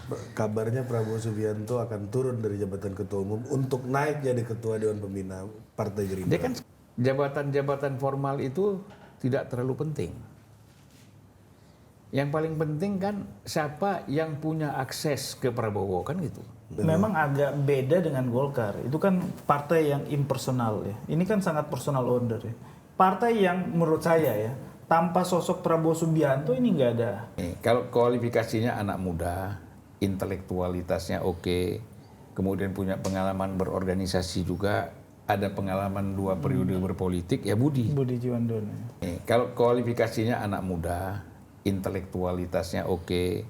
Kabarnya Prabowo Subianto akan turun dari jabatan ketua umum untuk naik jadi ketua Dewan Pembina Partai Gerindra. Dia kan jabatan-jabatan formal itu tidak terlalu penting. Yang paling penting kan siapa yang punya akses ke Prabowo kan gitu. Memang agak beda dengan Golkar. Itu kan partai yang impersonal ya. Ini kan sangat personal order ya. Partai yang menurut saya ya, tanpa sosok Prabowo Subianto ini nggak ada. Kalau kualifikasinya anak muda, intelektualitasnya oke, kemudian punya pengalaman berorganisasi juga, ada pengalaman 2 periode berpolitik, ya Budi. Budi Jiwandono. Kalau kualifikasinya anak muda, intelektualitasnya oke,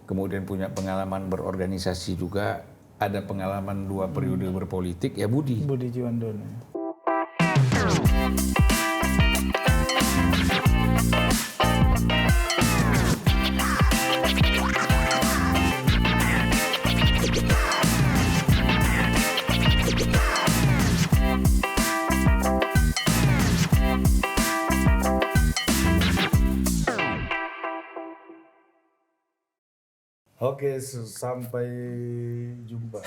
kemudian punya pengalaman berorganisasi juga, ada pengalaman 2 periode berpolitik, ya Budi. Budi Jiwandono. Oke, sampai jumpa.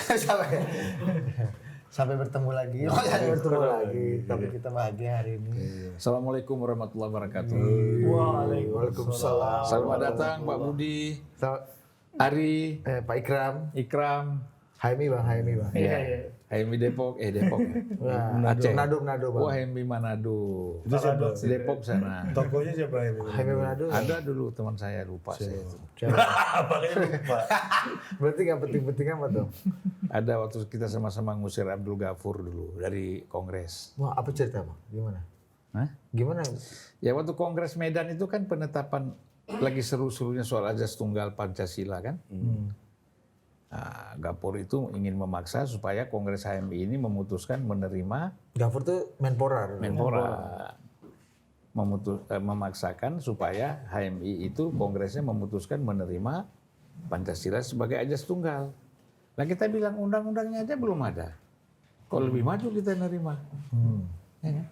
Sampai bertemu lagi. Sampai bertemu lagi. Tapi kita bahagia hari ini. Assalamualaikum warahmatullahi wabarakatuh. Waalaikumsalam. Selamat datang Pak Budi, Ari, Pak Ikram, Ikram, Haimi bang, Haimi bang. Iya. HMI Depok, Depok ya? Wah, Aceh. Manado bang. Oh, HMI Manado. Itu siapa? Depok sana. Tokonya siapa ini? Haimi Manado. Ada dulu teman saya, lupa saya itu. Makanya lupa. Berarti nggak penting-penting amat dong. Ada waktu kita sama-sama ngusir Abdul Ghafur dulu dari Kongres. Wah, apa cerita bang? Gimana? Hah? Gimana? Ya waktu Kongres Medan itu kan penetapan lagi seru-serunya soal Azas Tunggal Pancasila kan. Nah, Ghafur itu ingin memaksa supaya Kongres HMI ini memutuskan menerima Ghafur tuh Menpora. memaksakan supaya HMI itu Kongresnya memutuskan menerima Pancasila sebagai Azas Tunggal. Nah kita bilang undang-undangnya aja belum ada. Kok lebih maju kita nerima? Ya kan?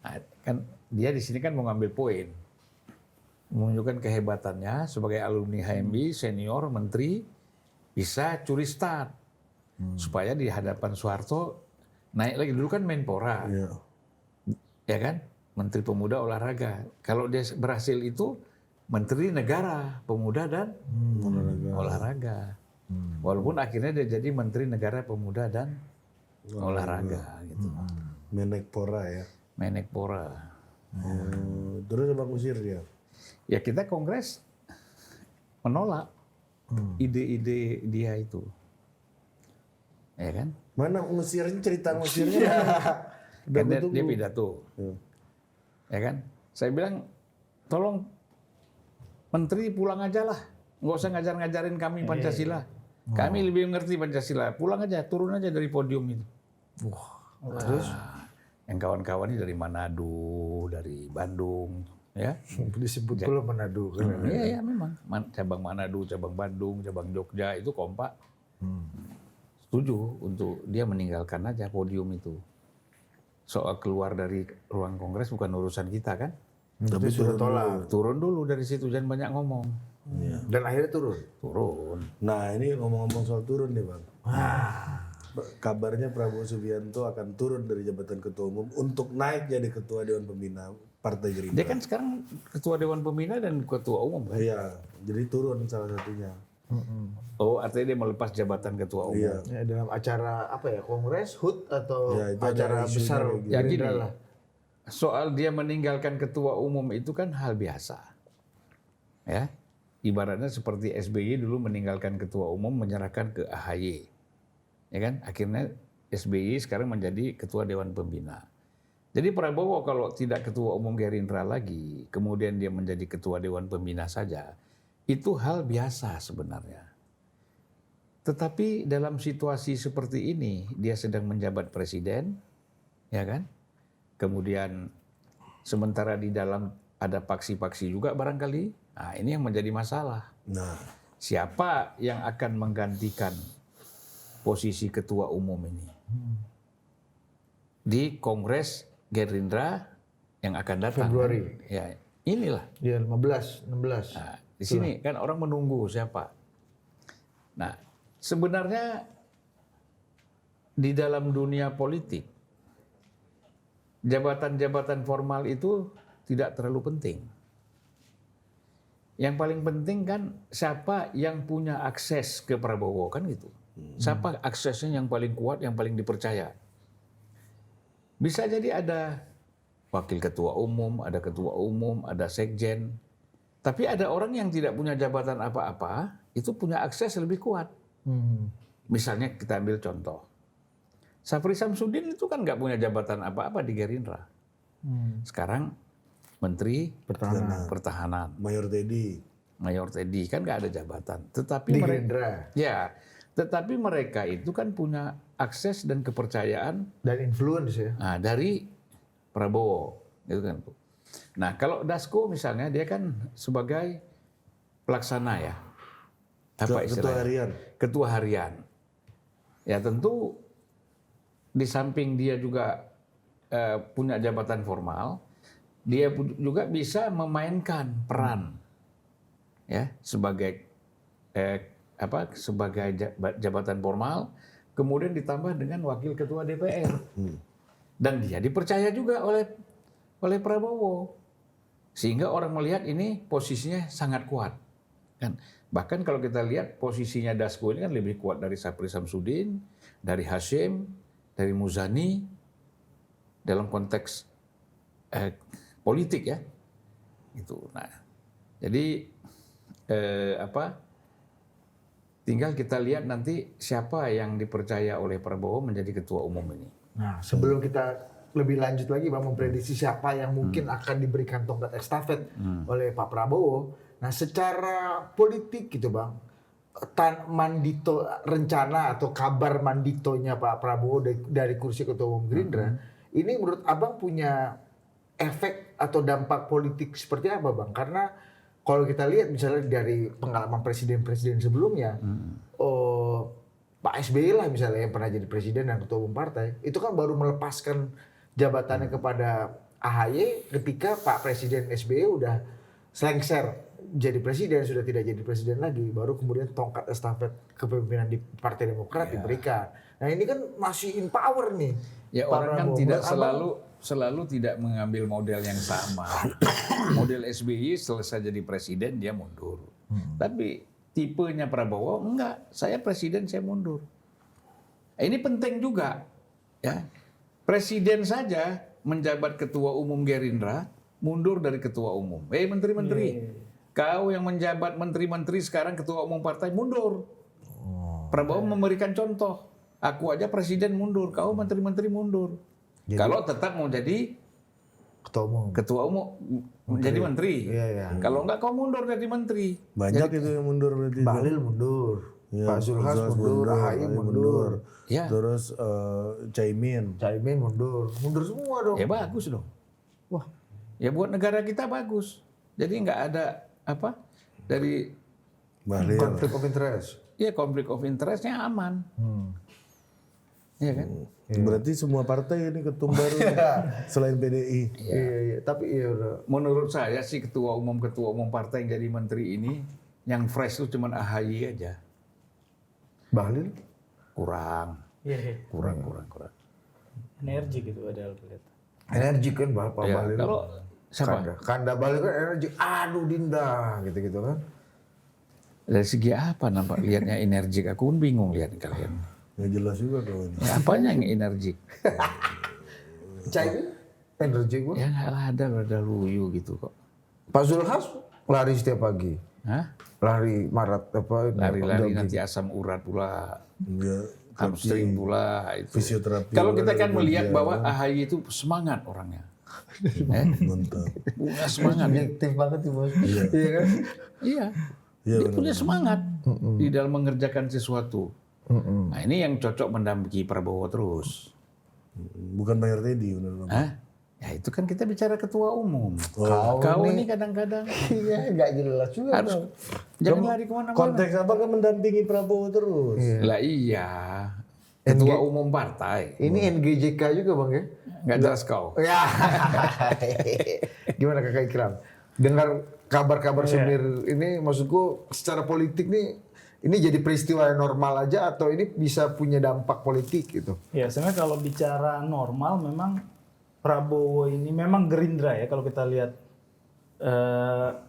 Nah, kan dia di sini kan mau ngambil poin, menunjukkan kehebatannya sebagai alumni HMI senior menteri bisa curi start supaya di hadapan Soeharto naik lagi. Dulu kan Menpora, ya kan, Menteri Pemuda Olahraga. Kalau dia berhasil itu Menteri Negara Pemuda dan Olahraga. Walaupun akhirnya dia jadi Menteri Negara Pemuda dan Olahraga gitu. Menekpora ya. Menekpora. Terus apa usir dia? Ya kita Kongres menolak ide-ide dia itu. Ya kan? Mana ngusirnya, cerita ngusirnya? Kan dia pidato. Ya kan? Saya bilang, tolong menteri pulang aja lah. Nggak usah ngajar-ngajarin kami Pancasila. Kami lebih mengerti Pancasila. Pulang aja, turun aja dari podium itu. Terus yang kawan-kawannya dari Manado, dari Bandung, ya. Disebut dulu Manado. Iya memang. Cabang Manado, cabang Bandung, cabang Jogja itu kompak. Setuju untuk dia meninggalkan aja podium itu. Soal keluar dari ruang Kongres bukan urusan kita kan. Tapi sudah tolak. Turun dulu dari situ, jangan banyak ngomong. Dan akhirnya turun. Turun. Nah ini ngomong-ngomong soal turun nih bang. Kabarnya Prabowo Subianto akan turun dari jabatan ketua umum untuk naik jadi ketua Dewan Pembina Partai Gerindra. Dia kan sekarang ketua Dewan Pembina dan ketua umum kan? Iya, jadi turun salah satunya. Oh, artinya dia melepas jabatan ketua umum. Iya. Ya, dalam acara apa ya? Kongres, HUT atau Ya, itu ada acara isunya besar kayak gitu. Ya Gerindra gini, lah. soal dia meninggalkan ketua umum itu kan hal biasa. Ya, ibaratnya seperti SBY dulu meninggalkan ketua umum menyerahkan ke AHY. Ya kan? Akhirnya SBY sekarang menjadi ketua Dewan Pembina. Jadi Prabowo kalau tidak ketua umum Gerindra lagi, kemudian dia menjadi ketua Dewan Pembina saja, itu hal biasa sebenarnya. Tetapi dalam situasi seperti ini, dia sedang menjabat presiden, ya kan? Kemudian sementara di dalam ada paksi-paksi juga barangkali. Nah, ini yang menjadi masalah. Nah, Siapa yang akan menggantikan posisi ketua umum ini di Kongres Gerindra yang akan datang? Februari. Ya, inilah. Ya 15, 16. Nah, di sini kan orang menunggu siapa. Nah, sebenarnya di dalam dunia politik, jabatan-jabatan formal itu tidak terlalu penting. Yang paling penting kan siapa yang punya akses ke Prabowo kan gitu. Siapa aksesnya yang paling kuat, yang paling dipercaya. Bisa jadi ada wakil ketua umum, ada ketua umum, ada sekjen. Tapi ada orang yang tidak punya jabatan apa-apa, itu punya akses lebih kuat. Misalnya kita ambil contoh. Syafri Samsudin itu kan nggak punya jabatan apa-apa di Gerindra. Sekarang Menteri Pertahanan. Mayor Teddy kan nggak ada jabatan. Tetapi Di Gerindra. Ya, tetapi mereka itu kan punya akses dan kepercayaan Dan influence ya. dari Prabowo, gitu kan. Nah, kalau Dasko misalnya dia kan sebagai pelaksana ya. Apa Ketua istilahnya? harian. Ketua harian. Ya tentu di samping dia juga punya jabatan formal, dia juga bisa memainkan peran ya sebagai sebagai jabatan formal, kemudian ditambah dengan wakil ketua DPR. Dan dia dipercaya juga oleh Prabowo. Sehingga orang melihat ini posisinya sangat kuat. Kan? Bahkan kalau kita lihat posisinya Dasko ini kan lebih kuat dari Syafri Samsudin, dari Hasyim, dari Muzani dalam konteks politik ya. Itu. Nah, jadi tinggal kita lihat nanti siapa yang dipercaya oleh Prabowo menjadi ketua umum ini. Nah, sebelum kita lebih lanjut lagi Bang memprediksi siapa yang mungkin akan diberikan tongkat estafet oleh Pak Prabowo. Nah, secara politik gitu Bang, mandito rencana atau kabar manditonya Pak Prabowo dari kursi ketua umum Gerindra, ini menurut Abang punya efek atau dampak politik seperti apa Bang? Karena kalau kita lihat misalnya dari pengalaman presiden-presiden sebelumnya, Pak SBY lah misalnya yang pernah jadi presiden dan ketua umum partai, itu kan baru melepaskan jabatannya kepada AHY ketika Pak Presiden SBY udah selengser jadi presiden, sudah tidak jadi presiden lagi, baru kemudian tongkat estafet kepemimpinan di Partai Demokrat diberikan. Nah ini kan masih in power nih. Ya Pak orang kan Prabowo. tidak Menurut selalu tidak mengambil model yang sama. Model SBY selesai jadi presiden dia mundur. Tapi tipenya Prabowo enggak, saya presiden saya mundur. Ini penting juga ya. Presiden saja menjabat ketua umum Gerindra mundur dari ketua umum. Menteri-menteri, kau yang menjabat menteri-menteri sekarang ketua umum partai mundur. Prabowo memberikan contoh. Aku aja presiden mundur, kau menteri-menteri mundur. Kalau tetap mau jadi ketua umum menjadi menteri. Kalau enggak kau mundur jadi menteri. Banyak itu yang mundur berarti. Bahlil mundur, Pak Zulhas mundur, AHY mundur, Ya. Terus Caimin mundur semua dong. Ya bagus dong. Wah, Ya buat negara kita bagus. Jadi nggak ada dari Bahlil. konflik of interest. ya konflik of interestnya aman. Iya kan? Berarti semua partai ini ketum baru selain PDI. Iya, tapi iya udah. Menurut saya sih ketua umum partai yang jadi menteri ini yang fresh itu cuma AHY aja. Bahlil? Kurang. Kurang. Energi gitu padahal kelihatan. Energi kan Pak Ya, Bahlil. kalau siapa? Kanda Bahlil kan energi. Aduh Dinda, gitu-gitu kan. Dari segi apa nampak lihatnya energik? Aku pun bingung lihat kalian. Nggak jelas juga kawan. Ya, apanya yang energik? Caimin? Energi gua. Ya nggak ada luyu gitu kok. Pak Zulhas lari setiap pagi. Hah? Lari marat apa? Lari-lari jogging. nanti asam urat pula, Ya, hamstring pula itu. fisioterapi. Kalau kita olahraga kan melihat dia. bahwa AHY itu semangat orangnya. Mantap. Punya semangat. Objektif banget sih bos. Iya kan? Iya. Iya, Dia punya semangat di dalam mengerjakan sesuatu. Nah ini yang cocok mendampingi Prabowo terus. Bukan Mayor Teddy benar. Hah? Ya itu kan kita bicara ketua umum. Oh, Kau ini kadang-kadang Iya, nggak jelas juga. harus Bang. jangan lari kemana-mana. Konteks apa kan mendampingi Prabowo terus? Lah iya. Ketua umum partai. Ini NGJK juga bang ya? Nggak jelas kau. Ya. Gimana kakak Ikram? Dengar kabar-kabar semir ini, maksudku secara politik nih ini jadi peristiwa yang normal aja atau ini bisa punya dampak politik gitu? Ya, sebenarnya kalau bicara normal memang Prabowo ini memang Gerindra ya kalau kita lihat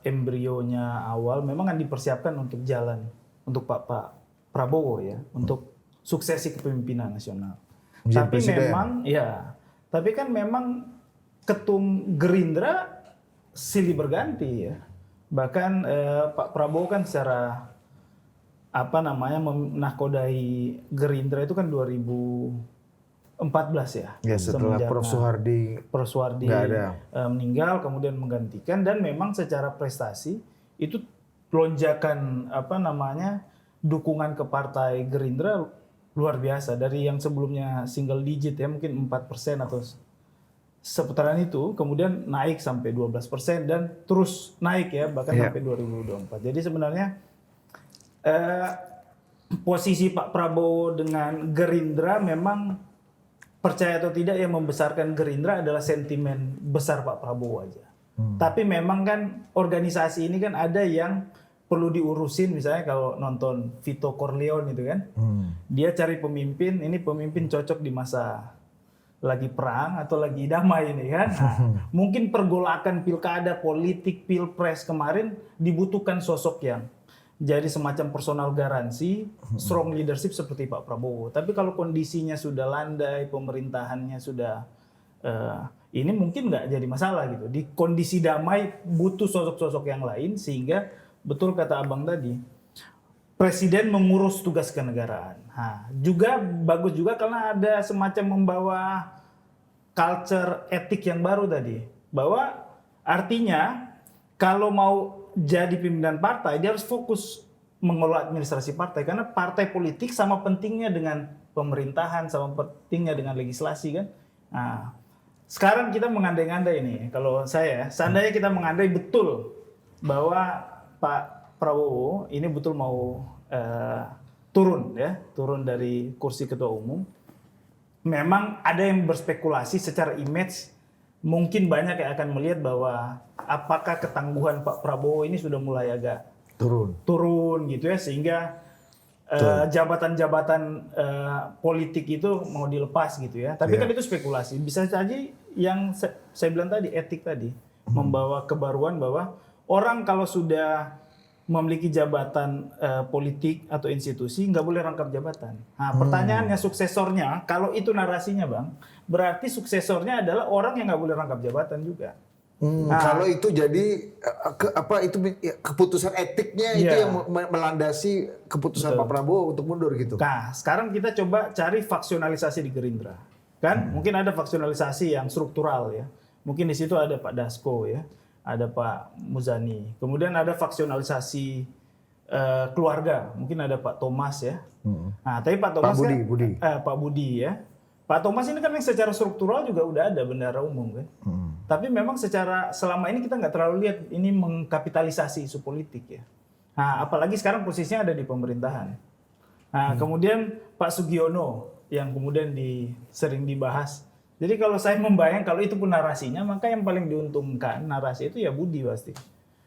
embrionya awal memang kan dipersiapkan untuk jalan untuk Pak Prabowo ya untuk suksesi kepemimpinan nasional. Menjadi Tapi presiden. memang ya, tapi kan memang ketum Gerindra silih berganti ya. Bahkan Pak Prabowo kan secara menakodai Gerindra itu kan 2014 ya. Ya setelah Semenjak, Prof Soehardi Prof. Soehardi nggak ada. meninggal kemudian menggantikan dan memang secara prestasi itu lonjakan dukungan ke partai Gerindra luar biasa dari yang sebelumnya single digit ya mungkin 4% atau seputaran itu kemudian naik sampai 12% dan terus naik ya bahkan sampai 2024. Jadi sebenarnya posisi Pak Prabowo dengan Gerindra memang percaya atau tidak yang membesarkan Gerindra adalah sentimen besar Pak Prabowo aja. Tapi memang kan organisasi ini kan ada yang perlu diurusin misalnya kalau nonton Vito Corleone itu kan. Dia cari pemimpin, ini pemimpin cocok di masa lagi perang atau lagi damai ini kan. Nah, mungkin pergolakan pilkada, politik, pilpres kemarin dibutuhkan sosok yang jadi semacam personal garansi, strong leadership seperti Pak Prabowo. Tapi kalau kondisinya sudah landai, pemerintahannya sudah ini mungkin nggak jadi masalah gitu. Di kondisi damai butuh sosok-sosok yang lain sehingga betul kata Abang tadi, presiden mengurus tugas kenegaraan. Nah, juga bagus juga karena ada semacam membawa culture etik yang baru tadi. Bahwa artinya kalau mau jadi pimpinan partai, dia harus fokus mengelola administrasi partai. Karena partai politik sama pentingnya dengan pemerintahan, sama pentingnya dengan legislasi kan. Nah, sekarang kita mengandai-andai ini. Kalau saya, seandainya kita mengandai betul bahwa Pak Prabowo ini betul mau turun dari kursi ketua umum. Memang ada yang berspekulasi secara image, mungkin banyak yang akan melihat bahwa apakah ketangguhan Pak Prabowo ini sudah mulai agak turun gitu ya, sehingga jabatan-jabatan politik itu mau dilepas gitu ya. Tapi kan itu spekulasi. Bisa saja yang saya bilang tadi, etik tadi, membawa kebaruan bahwa orang kalau sudah memiliki jabatan politik atau institusi nggak boleh rangkap jabatan. Nah, pertanyaannya suksesornya, kalau itu narasinya Bang, berarti suksesornya adalah orang yang nggak boleh rangkap jabatan juga. Kalau itu jadi keputusan etiknya itu yang melandasi keputusan Pak Prabowo untuk mundur gitu. Nah, sekarang kita coba cari faksionalisasi di Gerindra. Kan mungkin ada faksionalisasi yang struktural ya. Mungkin di situ ada Pak Dasko ya, ada Pak Muzani. Kemudian ada faksionalisasi keluarga, mungkin ada Pak Thomas ya. Nah, tapi Pak Thomas Pak Budi ya. Pak Thomas ini kan yang secara struktural juga udah ada bendara umum kan. Tapi memang secara selama ini kita nggak terlalu lihat ini mengkapitalisasi isu politik ya. Nah, apalagi sekarang posisinya ada di pemerintahan. Nah, kemudian Pak Sugiono yang kemudian sering dibahas. Jadi kalau saya membayang kalau itu pun narasinya, maka yang paling diuntungkan narasi itu ya Budi pasti.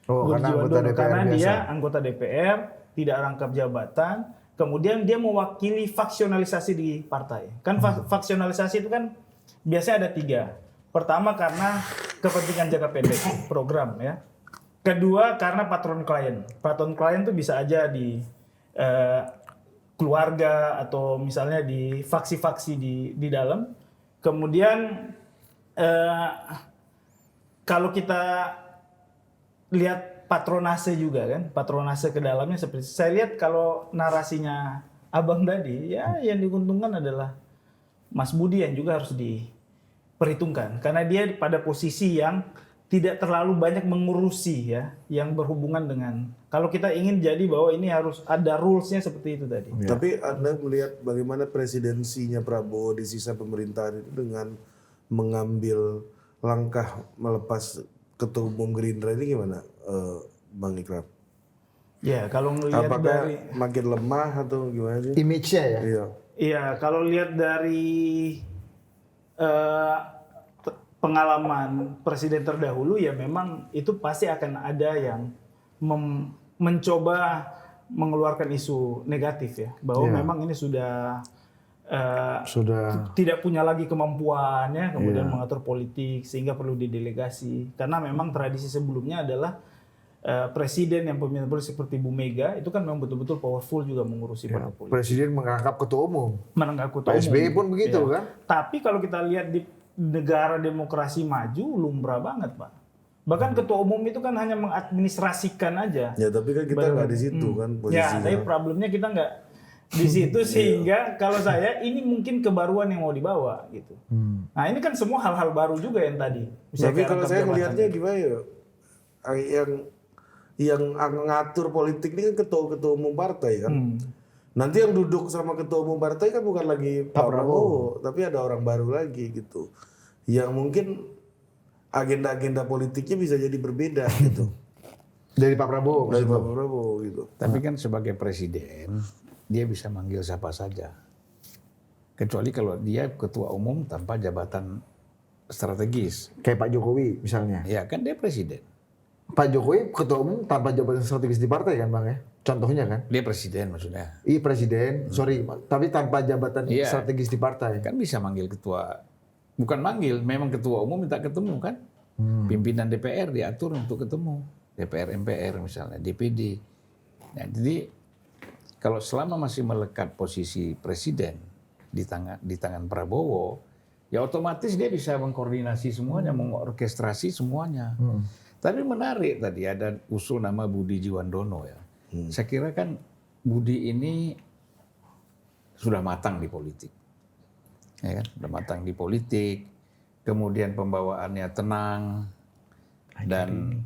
Budi Jiwandono karena dia anggota DPR, tidak rangkap jabatan. Kemudian dia mewakili faksionalisasi di partai. Kan faksionalisasi itu kan biasanya ada 3. Pertama karena kepentingan jangka pendek, program ya. Kedua karena patron klien. Patron klien itu bisa aja di keluarga atau misalnya di faksi-faksi di dalam. Kemudian kalau kita lihat patronase juga kan, patronase ke dalamnya seperti saya lihat kalau narasinya Abang tadi ya yang diuntungkan adalah Mas Budi yang juga harus diperhitungkan karena dia pada posisi yang tidak terlalu banyak mengurusi ya yang berhubungan dengan kalau kita ingin jadi bahwa ini harus ada rulesnya seperti itu tadi. Ya. Tapi Anda melihat bagaimana presidensinya Prabowo di sisa pemerintahan itu dengan mengambil langkah melepas ketua umum Gerindra ini gimana? Bang Ikram. Ya, kalau melihat apakah dari makin lemah atau gimana sih? Image-nya ya? Iya. Iya, kalau lihat dari pengalaman presiden terdahulu ya memang itu pasti akan ada yang mencoba mengeluarkan isu negatif ya, bahwa memang ini sudah tidak punya lagi kemampuan ya, kemudian mengatur politik sehingga perlu didelegasi. Karena memang tradisi sebelumnya adalah presiden yang pemimpin politik seperti Bu Mega itu kan memang betul-betul powerful juga mengurusi partai politik. Presiden mengangkat ketua umum. Menangkap ketua Pak umum. SBY pun begitu Ya. kan? Tapi kalau kita lihat di negara demokrasi maju lumrah banget Pak. Bahkan ketua umum itu kan hanya mengadministrasikan aja. Ya tapi kan kita nggak di situ kan Ya, posisinya. tapi problemnya kita nggak di situ sehingga kalau saya ini mungkin kebaruan yang mau dibawa gitu. Nah ini kan semua hal-hal baru juga yang tadi. Tapi kayak kalau rangkap saya jabatan. melihatnya gimana ya? Yang ngatur politik ini kan ketua umum partai kan. Nanti yang duduk sama ketua umum partai kan bukan lagi Pak Prabowo, tapi ada orang baru lagi gitu. Yang mungkin agenda-agenda politiknya bisa jadi berbeda gitu. Dari Pak Prabowo. Dari Pak Prabowo gitu. Tapi kan sebagai presiden, dia bisa manggil siapa saja. Kecuali kalau dia ketua umum tanpa jabatan strategis. Kayak Pak Jokowi misalnya. Ya kan dia presiden. Pak Jokowi ketua umum tanpa jabatan strategis di partai kan Bang ya? Contohnya kan? Dia presiden maksudnya. Iya presiden, sorry, tapi tanpa jabatan Iya. strategis di partai. Kan bisa manggil ketua, bukan manggil, memang ketua umum minta ketemu kan. Pimpinan DPR diatur untuk ketemu. DPR, MPR misalnya, DPD. Nah, jadi kalau selama masih melekat posisi presiden di tangan Prabowo, ya otomatis dia bisa mengkoordinasi semuanya, mengorkestrasi semuanya. Tapi menarik tadi ada usul nama Budi Jiwandono ya. Saya kira kan Budi ini sudah matang di politik, ya kan? Sudah matang di politik, kemudian pembawaannya tenang dan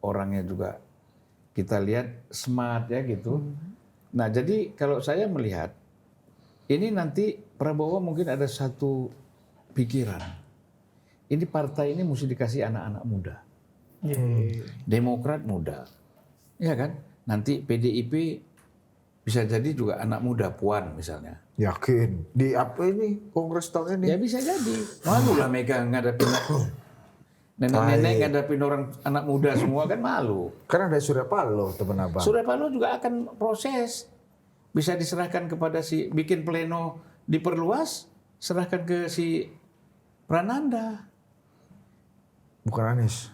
orangnya juga kita lihat smart ya gitu. Nah jadi kalau saya melihat ini nanti Prabowo mungkin ada satu pikiran. Ini partai ini mesti dikasih anak-anak muda. Demokrat muda. Ya kan? Nanti PDIP bisa jadi juga anak muda, Puan misalnya. Yakin. Di apa ini kongres tahun ini? Ya bisa jadi. Malu lah Mega ngadapin nenek-nenek ngadapin orang anak muda semua kan malu. Karena ada Surya Paloh teman abang. Surya Paloh juga akan proses. Bisa diserahkan kepada bikin pleno diperluas, serahkan ke si Prananda. Bukan Anies.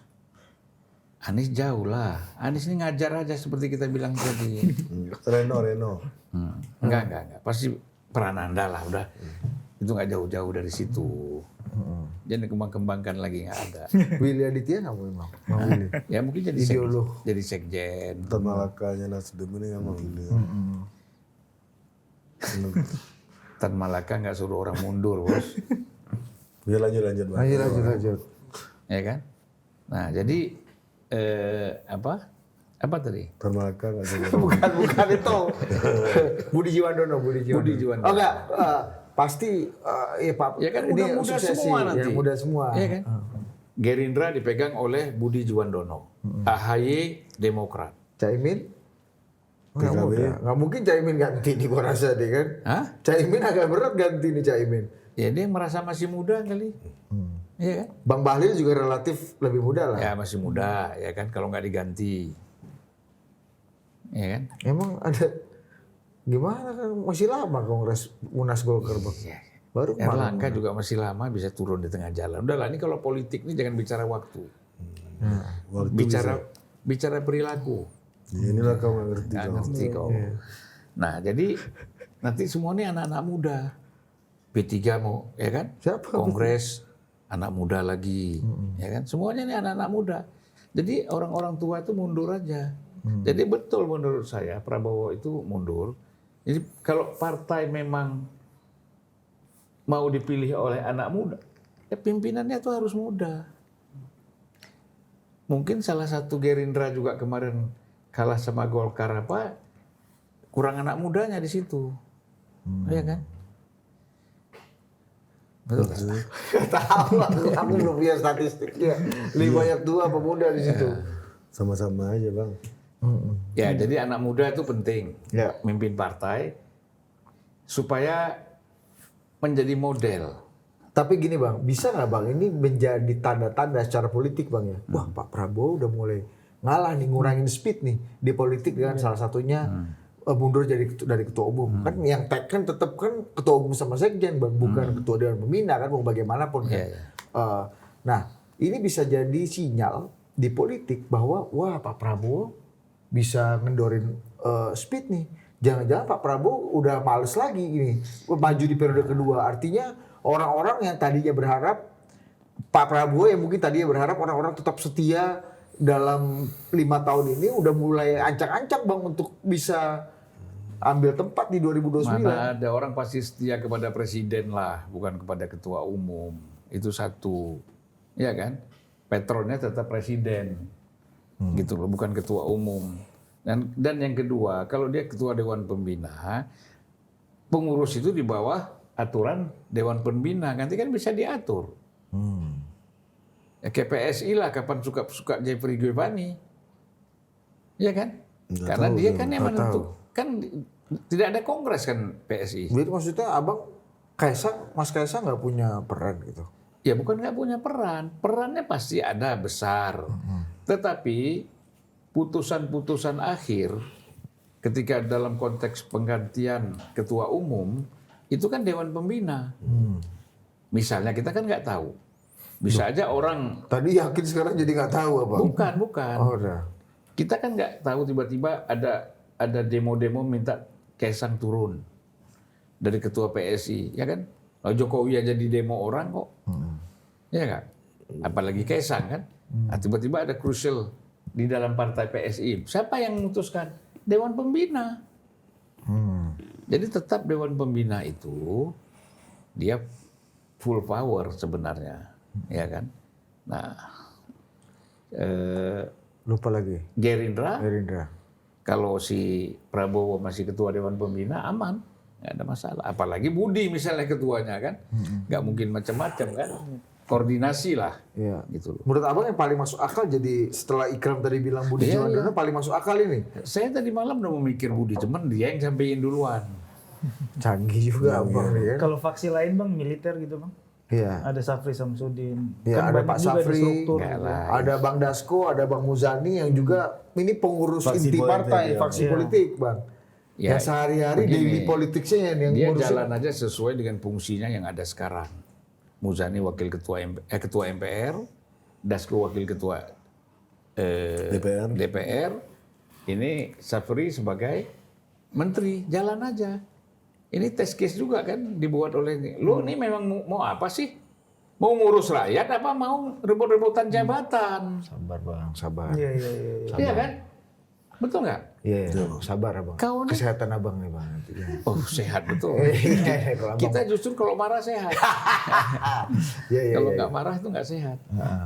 Anies jauh lah. Anies ini ngajar aja seperti kita bilang tadi. Reno. Enggak. Pasti Prananda lah udah. Itu nggak jauh-jauh dari situ. Jangan kembang-kembangkan lagi nggak ada. Willy Aditya nggak mau emang. Mau Willy. Ya mungkin jadi jadi sekjen. Tan Malakanya Nasdem ini emang ini. Tan Malaka nggak suruh orang mundur bos. Ya lanjut Bang. Lanjut. Ya kan? Nah jadi apa tadi? Tan Malaka nggak sih. bukan itu. Budi Jiwandono. Oh enggak, pasti ya Pak. Ya kan ini muda-muda suksesi, semua nanti. Yang muda semua. Ya kan? Gerindra dipegang oleh Budi Jiwandono. AHY Demokrat. Caimin? Nggak mungkin Caimin ganti nih gua rasa deh kan. Hah? Caimin agak berat ganti nih Caimin. Ya dia merasa masih muda kali. Iya kan? Bang Bahlil juga relatif lebih muda lah. Ya masih muda, ya kan kalau nggak diganti. Ya kan? Emang ada gimana kan masih lama Kongres Munas Golkar Bang. Baru Erlangga juga masih lama bisa turun di tengah jalan. Udahlah ini kalau politik ini jangan bicara waktu. Bicara perilaku. Ya, inilah kau nggak ngerti. Nggak ngerti kau. Nah jadi nanti semua ini anak-anak muda. P3 mau, ya kan? Siapa? Kongres anak muda lagi, ya kan? Semuanya ini anak-anak muda. Jadi orang-orang tua itu mundur aja. Jadi betul menurut saya Prabowo itu mundur. Jadi kalau partai memang mau dipilih oleh anak muda, ya pimpinannya itu harus muda. Mungkin salah satu Gerindra juga kemarin kalah sama Golkar apa, kurang anak mudanya di situ, ya kan? Betul. Tahu aku belum punya statistiknya. Lebih banyak tua apa muda di situ. Sama-sama aja Bang. Ya, jadi anak muda itu penting. Ya. Mimpin partai supaya menjadi model. Tapi gini Bang, bisa nggak Bang ini menjadi tanda-tanda secara politik Bang ya? Wah Pak Prabowo udah mulai ngalah nih, ngurangin speed nih di politik dengan salah satunya mundur dari ketua umum. Kan yang teken tetap kan ketua umum sama sekjen, Bang, bukan ketua dewan pembina kan, mau bagaimanapun kan. Nah, ini bisa jadi sinyal di politik bahwa wah Pak Prabowo bisa ngendorin speed nih. Jangan-jangan Pak Prabowo udah males lagi gini maju di periode kedua. Artinya orang-orang yang tadinya berharap Pak Prabowo yang mungkin tadinya berharap orang-orang tetap setia dalam 5 tahun ini udah mulai ancang-ancang, Bang, untuk bisa ambil tempat di 2029. Mana ada orang pasti setia kepada presiden lah, bukan kepada ketua umum. Itu satu. Ya kan? Patronnya tetap presiden. Gitu loh, bukan ketua umum. Dan yang kedua, kalau dia ketua dewan pembina, pengurus itu di bawah aturan dewan pembina, nanti kan bisa diatur. Ya kayak PSI lah, kapan suka Jeffrey Giovanni, ya kan? Karena dia kan yang menentukan, kan tidak ada kongres kan PSI. Jadi maksudnya Abang Mas Kaisang nggak punya peran gitu? Ya bukan nggak punya peran, perannya pasti ada besar. Tetapi putusan-putusan akhir ketika dalam konteks penggantian ketua umum itu kan dewan pembina. Misalnya kita kan nggak tahu. Bisa aja orang Tadi yakin, sekarang jadi nggak tahu apa? bukan. Oh, udah. Kita kan nggak tahu tiba-tiba ada demo-demo minta Kaisang turun dari ketua PSI, ya kan? Jokowi aja di demo orang kok, ya kan? Apalagi Kaisang kan? Nah, tiba-tiba ada crucial di dalam partai PSI. Siapa yang memutuskan? Dewan pembina. Jadi tetap Dewan Pembina itu dia full power sebenarnya, ya kan? Nah, Lupa lagi. Gerindra, Gerindra. kalau si Prabowo masih ketua Dewan Pembina aman, nggak ada masalah. Apalagi Budi misalnya ketuanya kan, nggak mungkin macam-macam kan, koordinasi lah, Iya. gitu loh. Menurut Abang yang paling masuk akal, jadi setelah Ikram tadi bilang Budi Iya, Jiwandono paling masuk akal ini? Saya tadi malam udah memikir Budi, cuman dia yang sampein duluan. Canggih juga Abang nih ya. Kalau faksi lain Bang, militer gitu Bang. Iya. Ada Safri Samsudin. Ya, ada banyak Pak juga di Safri, struktur Enggak gitu. lah. ada Bang Dasko, ada Bang Muzani yang juga ini pengurus Faksi inti politik, partai, ya. faksi Iya. politik, Bang. Ya, Yang sehari-hari begini, daily politiknya yang dia ngurusin. jalan aja sesuai dengan fungsinya yang ada sekarang. Muzani wakil ketua MPR, Dasko wakil ketua DPR, ini Safri sebagai menteri, jalan aja. Ini test case juga kan dibuat oleh ini. Lu ini memang mau apa sih? Mau ngurus rakyat apa mau rebut-rebutan jabatan? Sabar Bang, sabar. Iya. Iya kan? Betul nggak? Iya, sabar Abang. Kau nih- Kesehatan Abang nih Bang. Nanti. Oh sehat betul. Iya, kalau Abang- Kita justru kalau marah sehat. Iya, Kalau nggak marah itu nggak sehat.